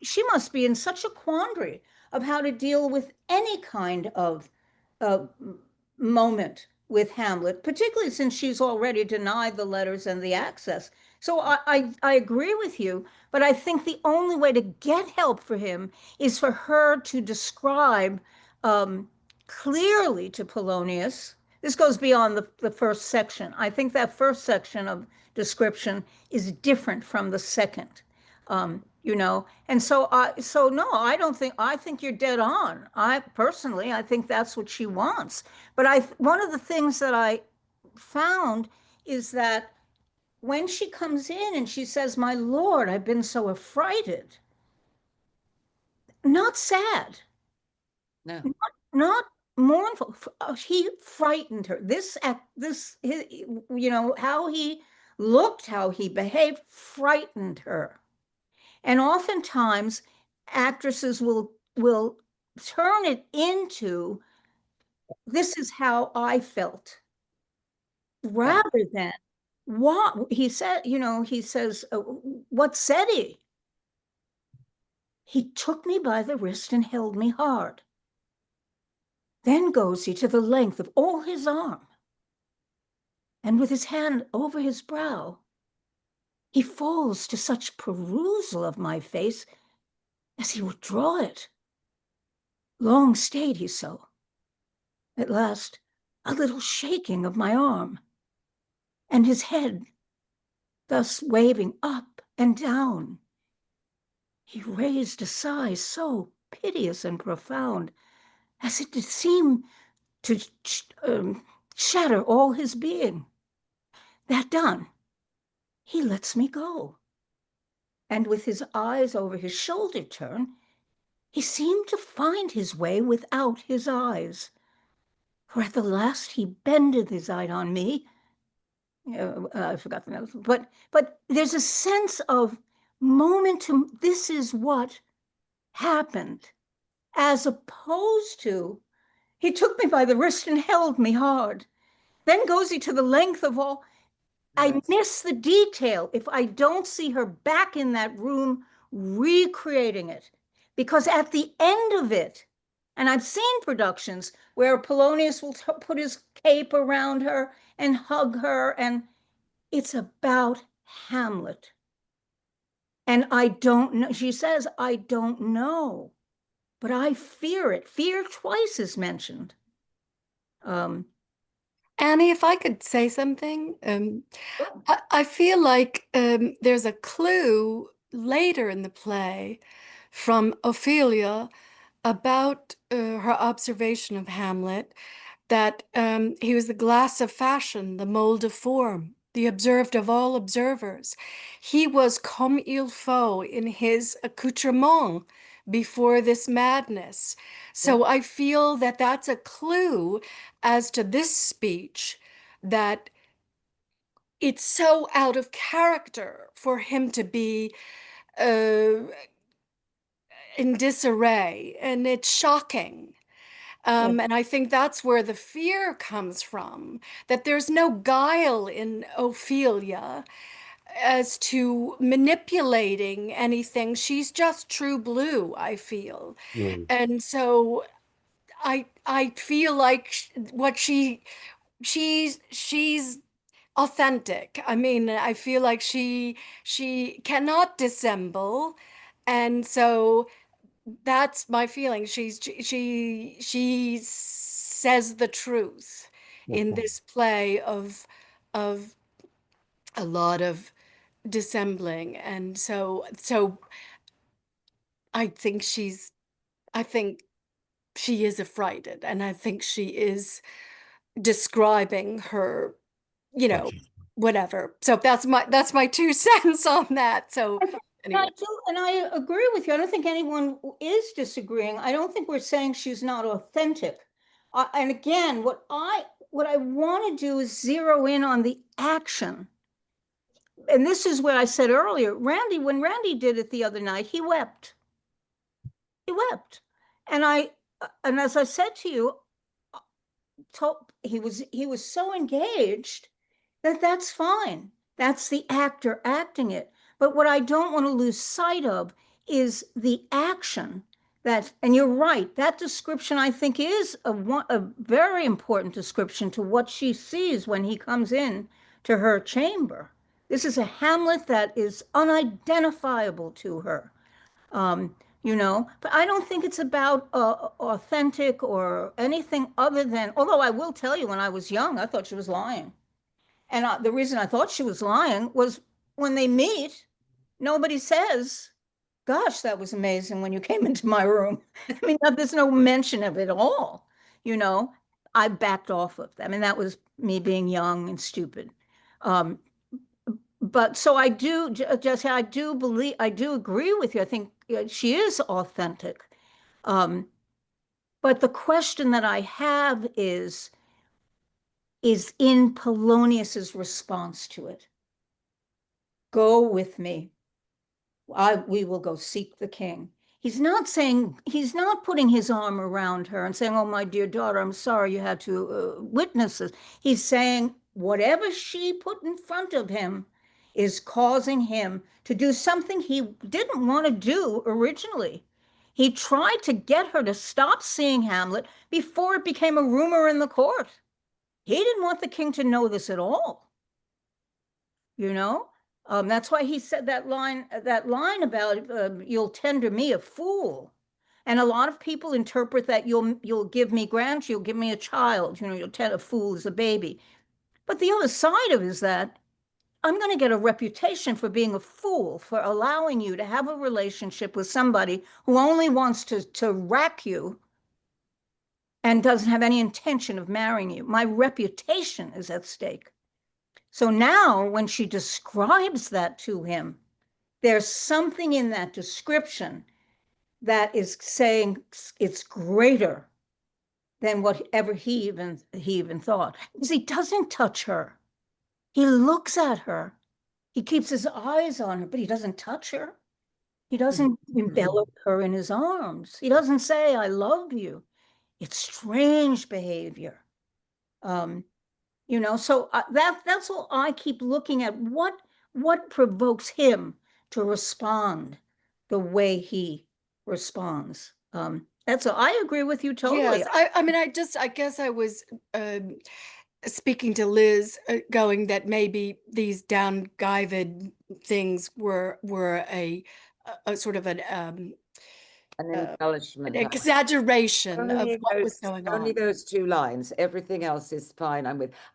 she must be in such a quandary of how to deal with any kind of uh, moment with Hamlet, particularly since she's already denied the letters and the access. So I agree with you, but I think the only way to get help for him is for her to describe clearly to Polonius. This goes beyond the first section. I think that first section of description is different from the second. And so no, I think you're dead on. I think that's what she wants. But one of the things that I found is that when she comes in and she says, "My Lord, I've been so affrighted," not sad, no, not mournful. He frightened her. How he looked, how he behaved, frightened her. And oftentimes actresses will turn it into, "This is how I felt," rather than what he said. He says, "What said he? He took me by the wrist and held me hard. Then goes he to the length of all his arm, and with his hand over his brow, he falls to such perusal of my face as he would draw it. Long stayed he so. At last, a little shaking of my arm, and his head thus waving up and down, he raised a sigh so piteous and profound, as it did seem to shatter all his being. That done, he lets me go, and with his eyes over his shoulder turn, he seemed to find his way without his eyes. For at the last he bended his eye on me. I forgot the notes, but there's a sense of momentum. This is what happened, as opposed to, "He took me by the wrist and held me hard." Then goes he to the length of all. I miss the detail if I don't see her back in that room recreating it, because at the end of it, and I've seen productions where Polonius will put his cape around her and hug her, and it's about Hamlet. And I don't know. She says, "I don't know, but I fear it." Fear twice is mentioned. Annie, if I could say something, I feel like there's a clue later in the play from Ophelia about her observation of Hamlet, that he was the glass of fashion, the mold of form, the observed of all observers. He was comme il faut in his accoutrement, before this madness. So I feel that that's a clue as to this speech, that it's so out of character for him to be in disarray, and it's shocking. And I think that's where the fear comes from, that there's no guile in Ophelia as to manipulating anything. She's just true blue, I feel. And so I feel like what she's authentic. I mean, I feel like she cannot dissemble, and so that's my feeling. She says the truth in this play of a lot of dissembling, and so I think I think she is affrighted, and I think she is describing her, you know, whatever. So that's my 2 cents on that. So anyway. I do, and I agree with you. I don't think anyone is disagreeing. I don't think we're saying she's not authentic. And again, what I want to do is zero in on the action. And this is where I said earlier, when Randy did it the other night, he wept. He wept. And as I said to you, he was so engaged that's fine. That's the actor acting it. But what I don't want to lose sight of is the action and you're right, that description I think is a very important description to what she sees when he comes in to her chamber. This is a Hamlet that is unidentifiable to her. But I don't think it's about authentic or anything other than, although I will tell you, when I was young, I thought she was lying. And the reason I thought she was lying was when they meet, nobody says, gosh, that was amazing when you came into my room. I mean, there's no mention of it at all. I backed off of them. And that was me being young and stupid. But so I do, Jesse, I do agree with you. I think she is authentic. But the question that I have is in Polonius's response to it. Go with me. We will go seek the king. He's not putting his arm around her and saying, oh, my dear daughter, I'm sorry you had to witness this. He's saying whatever she put in front of him is causing him to do something he didn't want to do originally. He tried to get her to stop seeing Hamlet before it became a rumor in the court. He didn't want the king to know this at all. That's why he said that line about you'll tender me a fool. And a lot of people interpret that you'll give me you'll give me a child, you'll tend a fool as a baby. But the other side of it is that I'm going to get a reputation for being a fool, for allowing you to have a relationship with somebody who only wants to rack you and doesn't have any intention of marrying you. My reputation is at stake. So now when she describes that to him, there's something in that description that is saying it's greater than whatever he even thought. Because he doesn't touch her. He looks at her. He keeps his eyes on her, but he doesn't touch her. He doesn't envelop her in his arms. He doesn't say, I love you. It's strange behavior. So that's all I keep looking at. What provokes him to respond the way he responds? That's all. I agree with you totally. Yes, I mean, I guess I was speaking to Liz, going that maybe these down-gyved things were a sort of an embellishment, an exaggeration of what was going on. Only those 2 lines. Everything else is fine.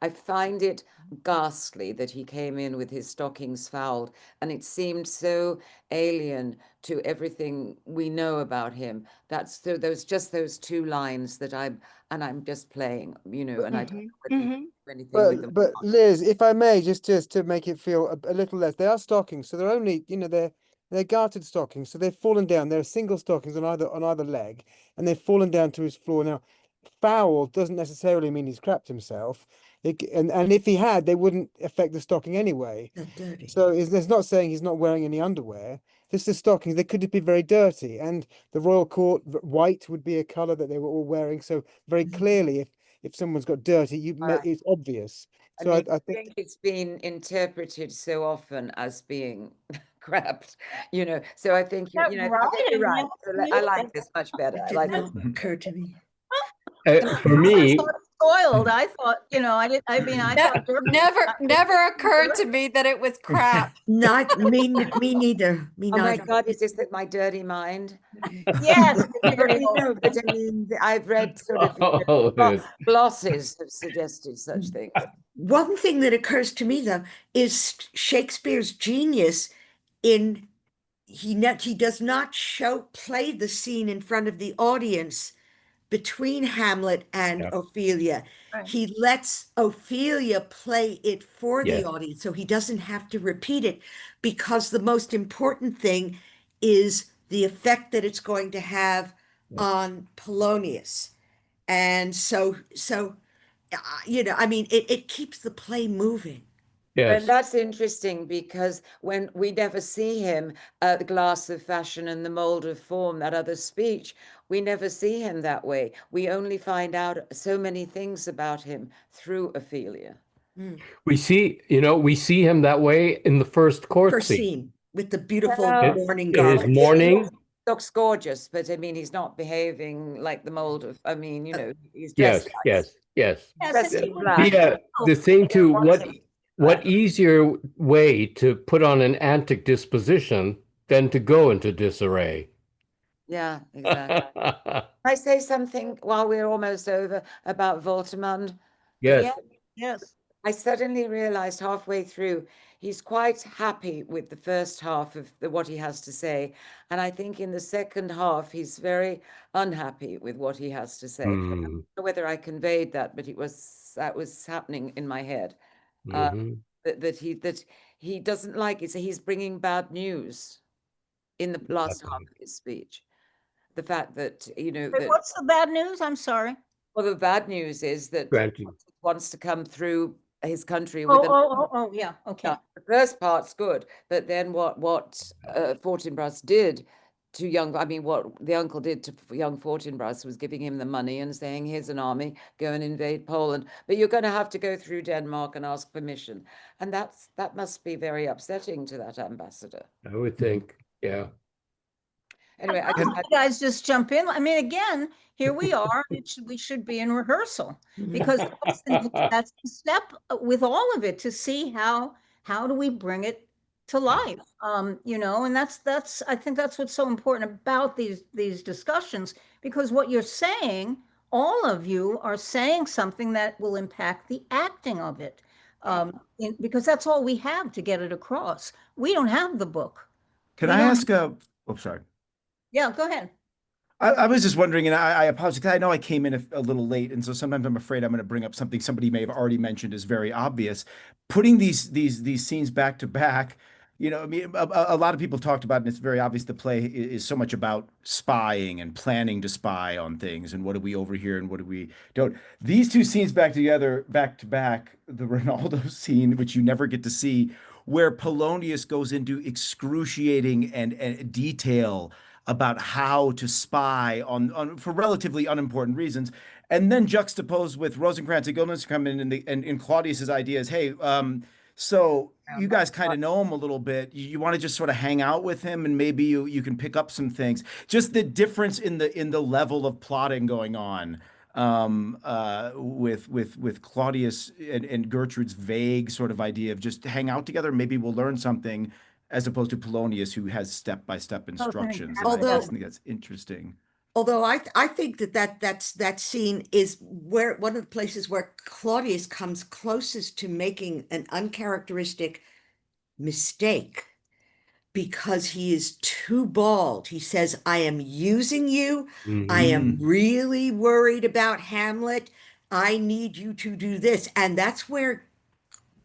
I find it ghastly that he came in with his stockings fouled, and it seemed so alien to everything we know about him. Those 2 lines that I'm just playing, and I don't do anything with them. But Liz, if I may, just to make it feel a little less, they are stockings, so they're only, they're They're gartered stockings, so they've fallen down. They're single stockings on either leg, and they've fallen down to his floor. Now, foul doesn't necessarily mean he's crapped himself. And if he had, they wouldn't affect the stocking anyway. They're dirty. So it's not saying he's not wearing any underwear. Just the stockings, they could be very dirty. And the royal court, white would be a color that they were all wearing. So very clearly, if someone's got dirty, it's obvious. So I think it's been interpreted so often as being crapped, So I think Right, you're right. I like this much better. It I did like not occur to me. For me, spoiled. I thought, I thought Never occurred to me that it was crap. Not me neither. Me Oh my neither. God, is this my dirty mind? yes. No, but I mean, I've read sort of glosses have suggested such things. One thing that occurs to me, though, is Shakespeare's genius in he does not play the scene in front of the audience between Hamlet and Ophelia. Right. He lets Ophelia play it for the Yes. audience, so he doesn't have to repeat it, because the most important thing is the effect that it's going to have on Polonius. And so I mean, it keeps the play moving. And that's interesting, because when we never see him, the glass of fashion and the mold of form, that other speech, we never see him that way. We only find out so many things about him through Ophelia. We see him that way in the first court scene with the beautiful mourning garment. His mourning looks gorgeous, but I mean, he's not behaving like the mold of. I mean, he's dressed. Yes. Dressed in black. The thing too, what easier way to put on an antic disposition than to go into disarray? Yeah, exactly. Can I say something while we're almost over about Voltimand? Yes. I suddenly realized halfway through, he's quite happy with the first half of what he has to say. And I think in the second half, he's very unhappy with what he has to say. I don't know whether I conveyed that, but that was happening in my head. That he doesn't like it. So he's bringing bad news in the last half of his speech. The fact that, what's the bad news? I'm sorry. Well, the bad news is that he wants to come through his country with yeah, okay. The first part's good, but then what Fortinbras did to what the uncle did to young Fortinbras was giving him the money and saying, here's an army, go and invade Poland, but you're going to have to go through Denmark and ask permission. And that must be very upsetting to that ambassador. I would think, yeah. Anyway, you guys just jump in. I mean, again, here we are. We should be in rehearsal, because that's the step with all of it, to see how do we bring it to life. And that's I think that's what's so important about these discussions, because what you're saying, all of you are saying something that will impact the acting of it, because that's all we have to get it across. We don't have the book. Can I ask sorry. Yeah, go ahead. I was just wondering, and I apologize, because I know I came in a little late, and so sometimes I'm afraid I'm going to bring up something somebody may have already mentioned is very obvious. Putting these scenes back to back, I mean, a lot of people talked about, and it's very obvious the play is so much about spying and planning to spy on things, and what do we overhear and what do we don't. These two scenes back to back, the Reynaldo scene, which you never get to see, where Polonius goes into excruciating and detail about how to spy on for relatively unimportant reasons, and then juxtaposed with Rosencrantz and Guildenstern come in, and Claudius's idea is, hey, so you guys kind of know him a little bit. You want to just sort of hang out with him, and maybe you can pick up some things. Just the difference in the level of plotting going on with Claudius and Gertrude's vague sort of idea of just hang out together. Maybe we'll learn something, as opposed to Polonius, who has step-by-step instructions. Although, I think that's interesting. Although I think that scene is one of the places where Claudius comes closest to making an uncharacteristic mistake, because he is too bald. He says, I am using you. I am really worried about Hamlet. I need you to do this. And that's where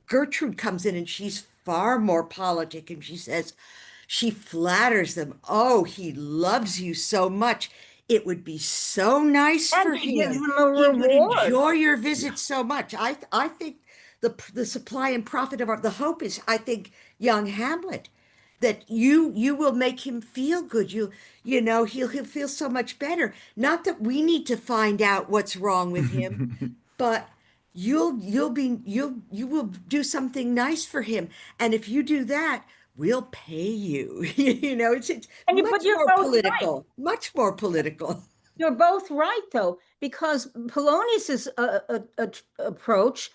Gertrude comes in, and she's far more politic, and she says, She flatters them. Oh, he loves you so much. It would be so nice for And he gives him. them a He would reward. enjoy your visit so much. I think the supply and profit of the hope is, I think, young Hamlet, that you will make him feel good. You know, he'll feel so much better. Not that we need to find out what's wrong with him, but you will do something nice for him. And if you do that, we'll pay you. You know, it's But much you're more both right. political, much more political. You're both right, though, because Polonius's approach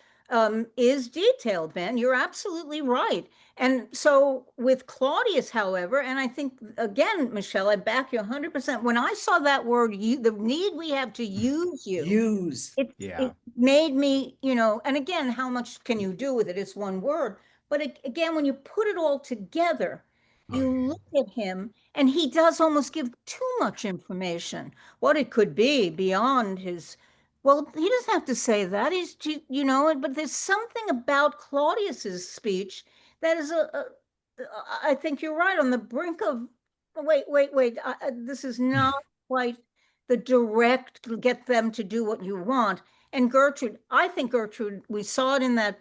is detailed, Ben. You're absolutely right. And so with Claudius, however, and I think, again, Michele, I back you 100%. When I saw that word, the need we have to use you, Use. it made me, you know, and again, how much can you do with it? It's one word. But again, when you put it all together, you look at him and he does almost give too much information. What it could be beyond his, well, he doesn't have to say that. He's, you know, but there's something about Claudius's speech that is I think you're right, on the brink of, wait, this is not quite the direct, get them to do what you want. And Gertrude, I think Gertrude, we saw it in that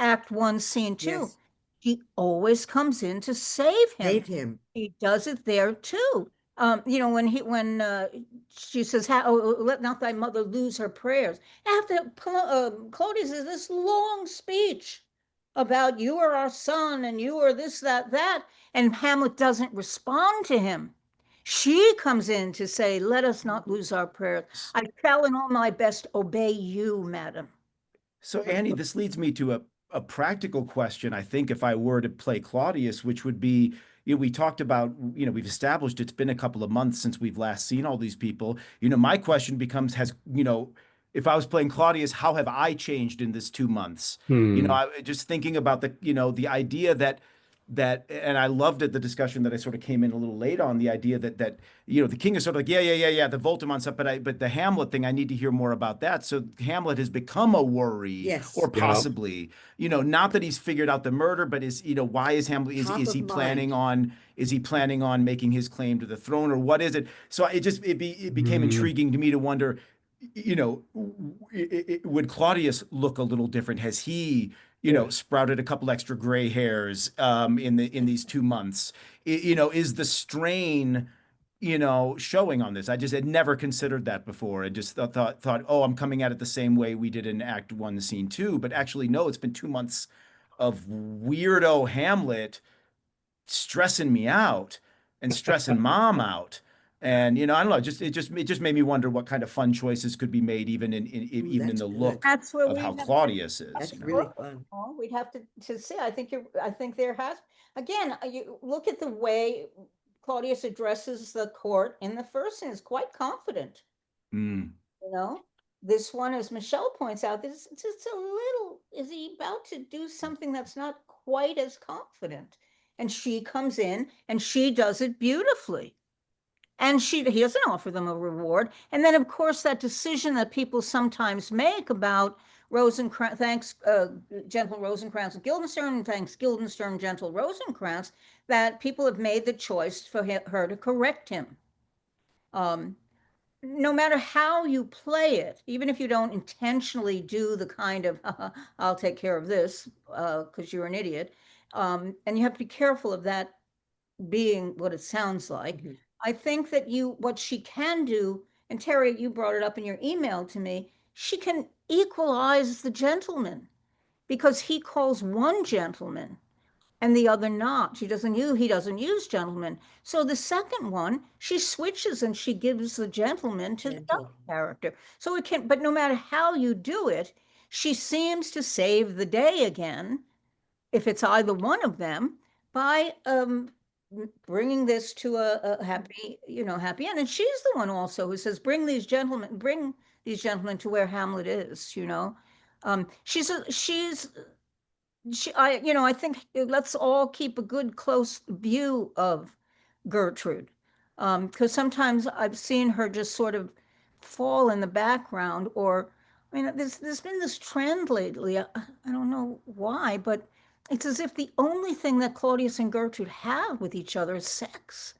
Act 1, Scene 2. Yes. He always comes in to save him. Save him. He does it there too. You know, when she says, let not thy mother lose her prayers. After Claudius says this long speech about you are our son and you are this, that, and Hamlet doesn't respond to him. She comes in to say, let us not lose our prayers. I shall in all my best obey you, madam. So, Annie, this leads me to a practical question, I think, if I were to play Claudius, which would be, you know, we talked about, you know, we've established it's been a couple of months since we've last seen all these people. You know, my question becomes, you know, if I was playing Claudius, how have I changed in this 2 months? You know, just thinking about the idea that, and I loved it, the discussion that I sort of came in a little late on, the idea that you know, the king is sort of like, yeah, the Voltimand stuff, but the Hamlet thing, I need to hear more about that. So Hamlet has become a worry, Yes. or possibly, you know, not that he's figured out the murder, but you know, why is Hamlet, is he planning on making his claim to the throne, or what is it? So it became intriguing to me to wonder, you know, would Claudius look a little different? Has he, you know, sprouted a couple extra gray hairs in these 2 months? You know, is the strain, you know, showing on this? I just had never considered that before. I just thought, oh, I'm coming at it the same way we did in Act 1, Scene 2. But actually, no, it's been 2 months of weirdo Hamlet stressing me out and stressing mom out. And, you know, I don't know, it just made me wonder what kind of fun choices could be made, even in the look of how Claudius is. That's you know? really fun. Oh, we'd have to see. I think there has, again, you look at the way Claudius addresses the court in the first scene, is quite confident. You know, this one, as Michele points out, this just a little, is he about to do something that's not quite as confident? And she comes in and she does it beautifully. And he doesn't offer them a reward. And then, of course, that decision that people sometimes make about Rosencrantz, thanks, gentle Rosencrantz and Guildenstern, thanks Guildenstern, gentle Rosencrantz, that people have made the choice for her to correct him. No matter how you play it, even if you don't intentionally do the kind of, I'll take care of this because you're an idiot, and you have to be careful of that being what it sounds like. I think that what she can do, and Terry, you brought it up in your email to me, she can equalize the gentleman, because he calls one gentleman and the other not. He doesn't use gentleman. So the second one, she switches and she gives the gentleman to the other character. So it can, but no matter how you do it, she seems to save the day again, if it's either one of them, by bringing this to a happy end. And she's the one also who says, bring these gentlemen to where Hamlet is, you know. I think let's all keep a good close view of Gertrude, because sometimes I've seen her just sort of fall in the background, or I mean, there's been this trend lately. I don't know why, but it's as if the only thing that Claudius and Gertrude have with each other is sex.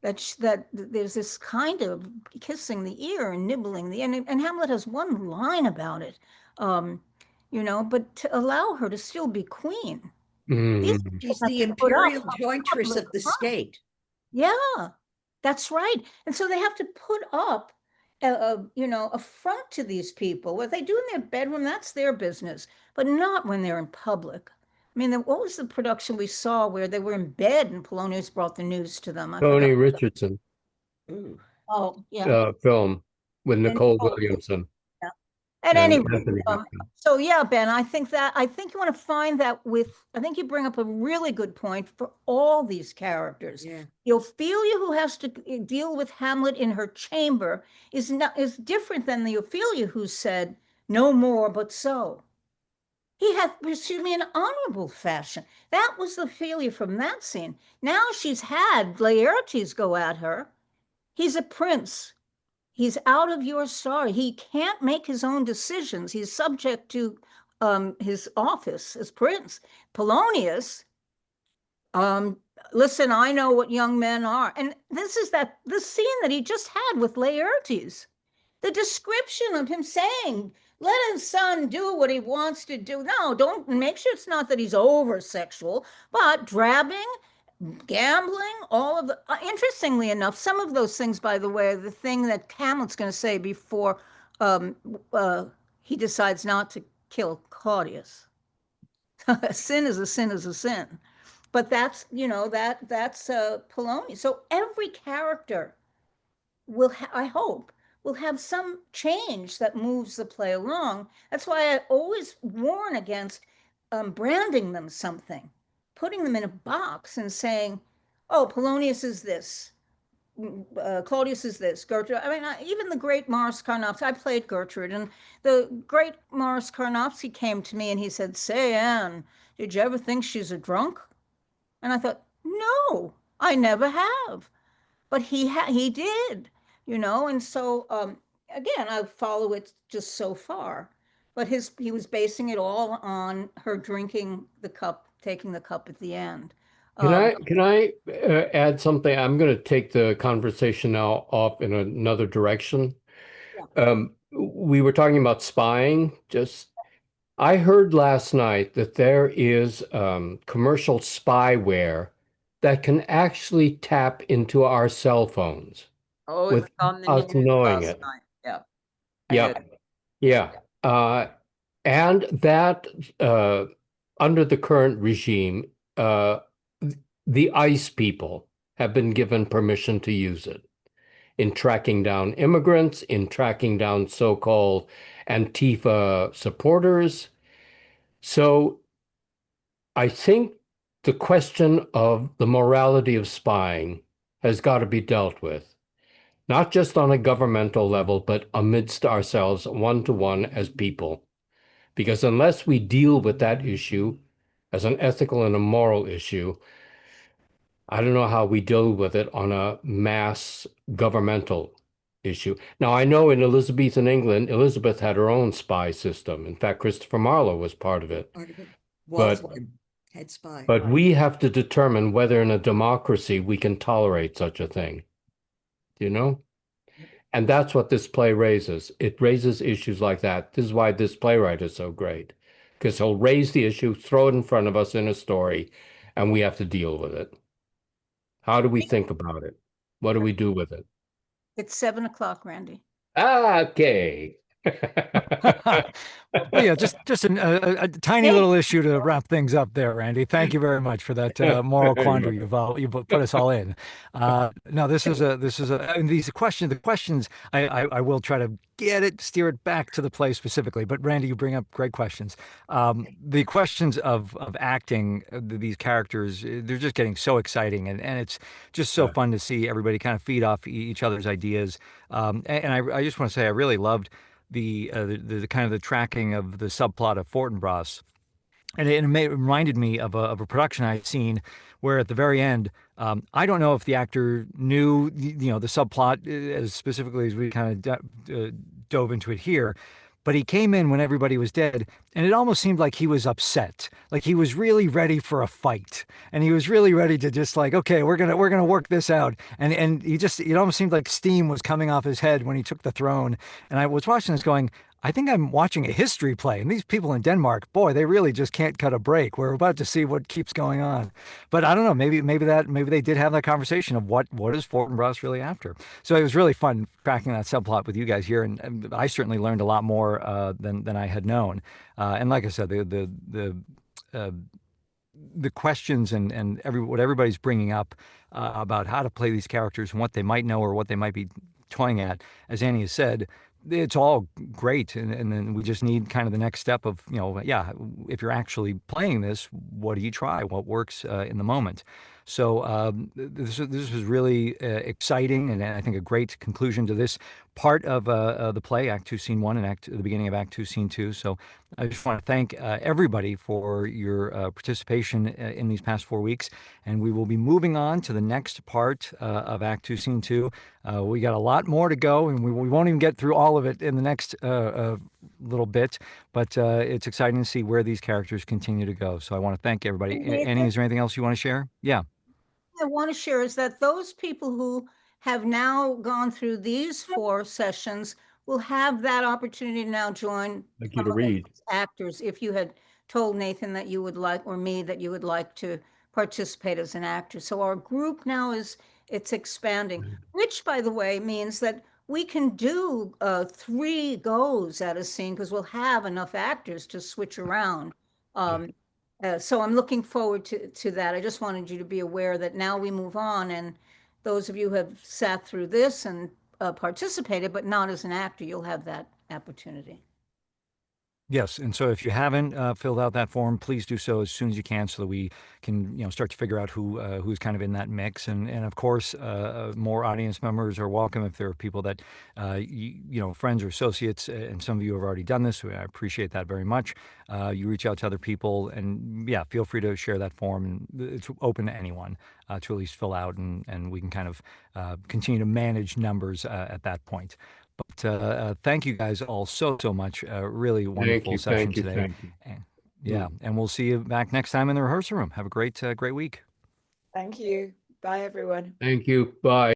That there's this kind of kissing the ear and nibbling and Hamlet has one line about it, but to allow her to still be queen. These Mhm. She's have the to put up imperial jointress of the state. Yeah, that's right. And so they have to put up a front to these people. What they do in their bedroom, that's their business, but not when they're in public. I mean, what was the production we saw where they were in bed and Polonius brought the news to them? I Tony forgot. Richardson Ooh. Oh, yeah. film with And Nicole Williamson yeah. At any and rate, Anthony Hopkins. so yeah, Ben, I think you want to find that I think you bring up a really good point for all these characters. Yeah. The Ophelia who has to deal with Hamlet in her chamber is different than the Ophelia who said, "No more, but so." He hath pursued me in honorable fashion. That was the Ophelia from that scene. Now she's had Laertes go at her. He's a prince. He's out of your story. He can't make his own decisions. He's subject to his office as prince. Polonius, listen, I know what young men are. And this is the scene that he just had with Laertes. The description of him saying, let his son do what he wants to do. No, don't make sure it's not that he's over sexual, but drabbing, gambling, all of the interestingly enough, some of those things, by the way, are the thing that Hamlet's going to say before um, he decides not to kill Claudius. A sin is a sin is a sin. But that's, that's Polonius. So every character I hope, will have some change that moves the play along. That's why I always warn against branding them something, putting them in a box and saying, oh, Polonius is this, Claudius is this, Gertrude. I mean, even the great Morris Carnopsky, I played Gertrude, and the great Morris Carnopsky came to me and he said, say, Anne, did you ever think she's a drunk? And I thought, no, I never have. But he did, and so again, I follow it just so far. But he was basing it all on her drinking the cup, taking the cup at the end. Can I add something? I'm going to take the conversation now off in another direction. We were talking about spying. I heard last night that there is commercial spyware that can actually tap into our cell phones Oh, it was with on the us news knowing last it. night. Yeah. Yeah, yeah. And that under the current regime, the ICE people have been given permission to use it in tracking down immigrants, in tracking down so-called Antifa supporters. So I think the question of the morality of spying has got to be dealt with, not just on a governmental level, but amidst ourselves, one-to-one as people. Because unless we deal with that issue as an ethical and a moral issue, I don't know how we deal with it on a mass governmental issue. Now, I know in Elizabethan England, Elizabeth had her own spy system. In fact, Christopher Marlowe was part of it. Part of it. But, Waltham, head spy. but we have to determine whether in a democracy we can tolerate such a thing. You know? And that's what this play raises. It raises issues like that. This is why this playwright is so great, because he'll raise the issue, throw it in front of us in a story, and we have to deal with it. How do we think about it? What do we do with it? It's 7 o'clock, Randy. Okay. Well, yeah, just a tiny little issue to wrap things up there, Randy. Thank you very much for that moral quandary you've put us all in. No, and the questions. I will try to steer it back to the play specifically. But Randy, you bring up great questions. The questions of acting these characters, they're just getting so exciting, and it's just so fun to see everybody kind of feed off each other's ideas. And I just want to say I really loved the kind of the tracking of the subplot of Fortinbras. And it reminded me of a production I had seen where at the very end, I don't know if the actor knew, the subplot as specifically as we kind of dove into it here, but he came in when everybody was dead, and it almost seemed like he was upset, like he was really ready for a fight, and he was really ready to just like, okay, we're gonna work this out, and he just, it almost seemed like steam was coming off his head when he took the throne, and I was watching this going, I think I'm watching a history play. And these people in Denmark, boy, they really just can't cut a break. We're about to see what keeps going on. But I don't know, maybe they did have that conversation of what is Fortinbras really after. So it was really fun cracking that subplot with you guys here, and I certainly learned a lot more than I had known. And like I said, uh, the questions and what everybody's bringing up about how to play these characters and what they might know or what they might be toying at, as Annie has said, it's all great, and then we just need kind of the next step of, yeah, if you're actually playing this, what do you try? What works in the moment? So this was really exciting, and I think a great conclusion to this part of the play, Act Two, Scene One, and the beginning of Act Two, Scene Two. So I just want to thank everybody for your participation in these past 4 weeks, and we will be moving on to the next part of Act Two, Scene Two. We got a lot more to go, and we won't even get through all of it in the next little bit, but it's exciting to see where these characters continue to go. So I want to thank everybody. Annie, is there anything else you want to share? Yeah. I want to share is that those people who have now gone through these 4 sessions will have that opportunity to now join Like you to read. actors. If you had told Nathan that you would like, or me, that you would like to participate as an actor. So our group now it's expanding, which, by the way, means that we can do 3 goes at a scene because we'll have enough actors to switch around. So I'm looking forward to that. I just wanted you to be aware that now we move on, and those of you who have sat through this and participated, but not as an actor, you'll have that opportunity. Yes, and so if you haven't filled out that form, please do so as soon as you can, so that we can, start to figure out who's kind of in that mix. And of course, more audience members are welcome if there are people that friends or associates, and some of you have already done this. So I appreciate that very much. You reach out to other people, and yeah, feel free to share that form, and it's open to anyone to at least fill out, and we can kind of continue to manage numbers at that point. But thank you guys all so much. Really wonderful session today. Thank you. And we'll see you back next time in the rehearsal room. Have a great week. Thank you. Bye, everyone. Thank you. Bye.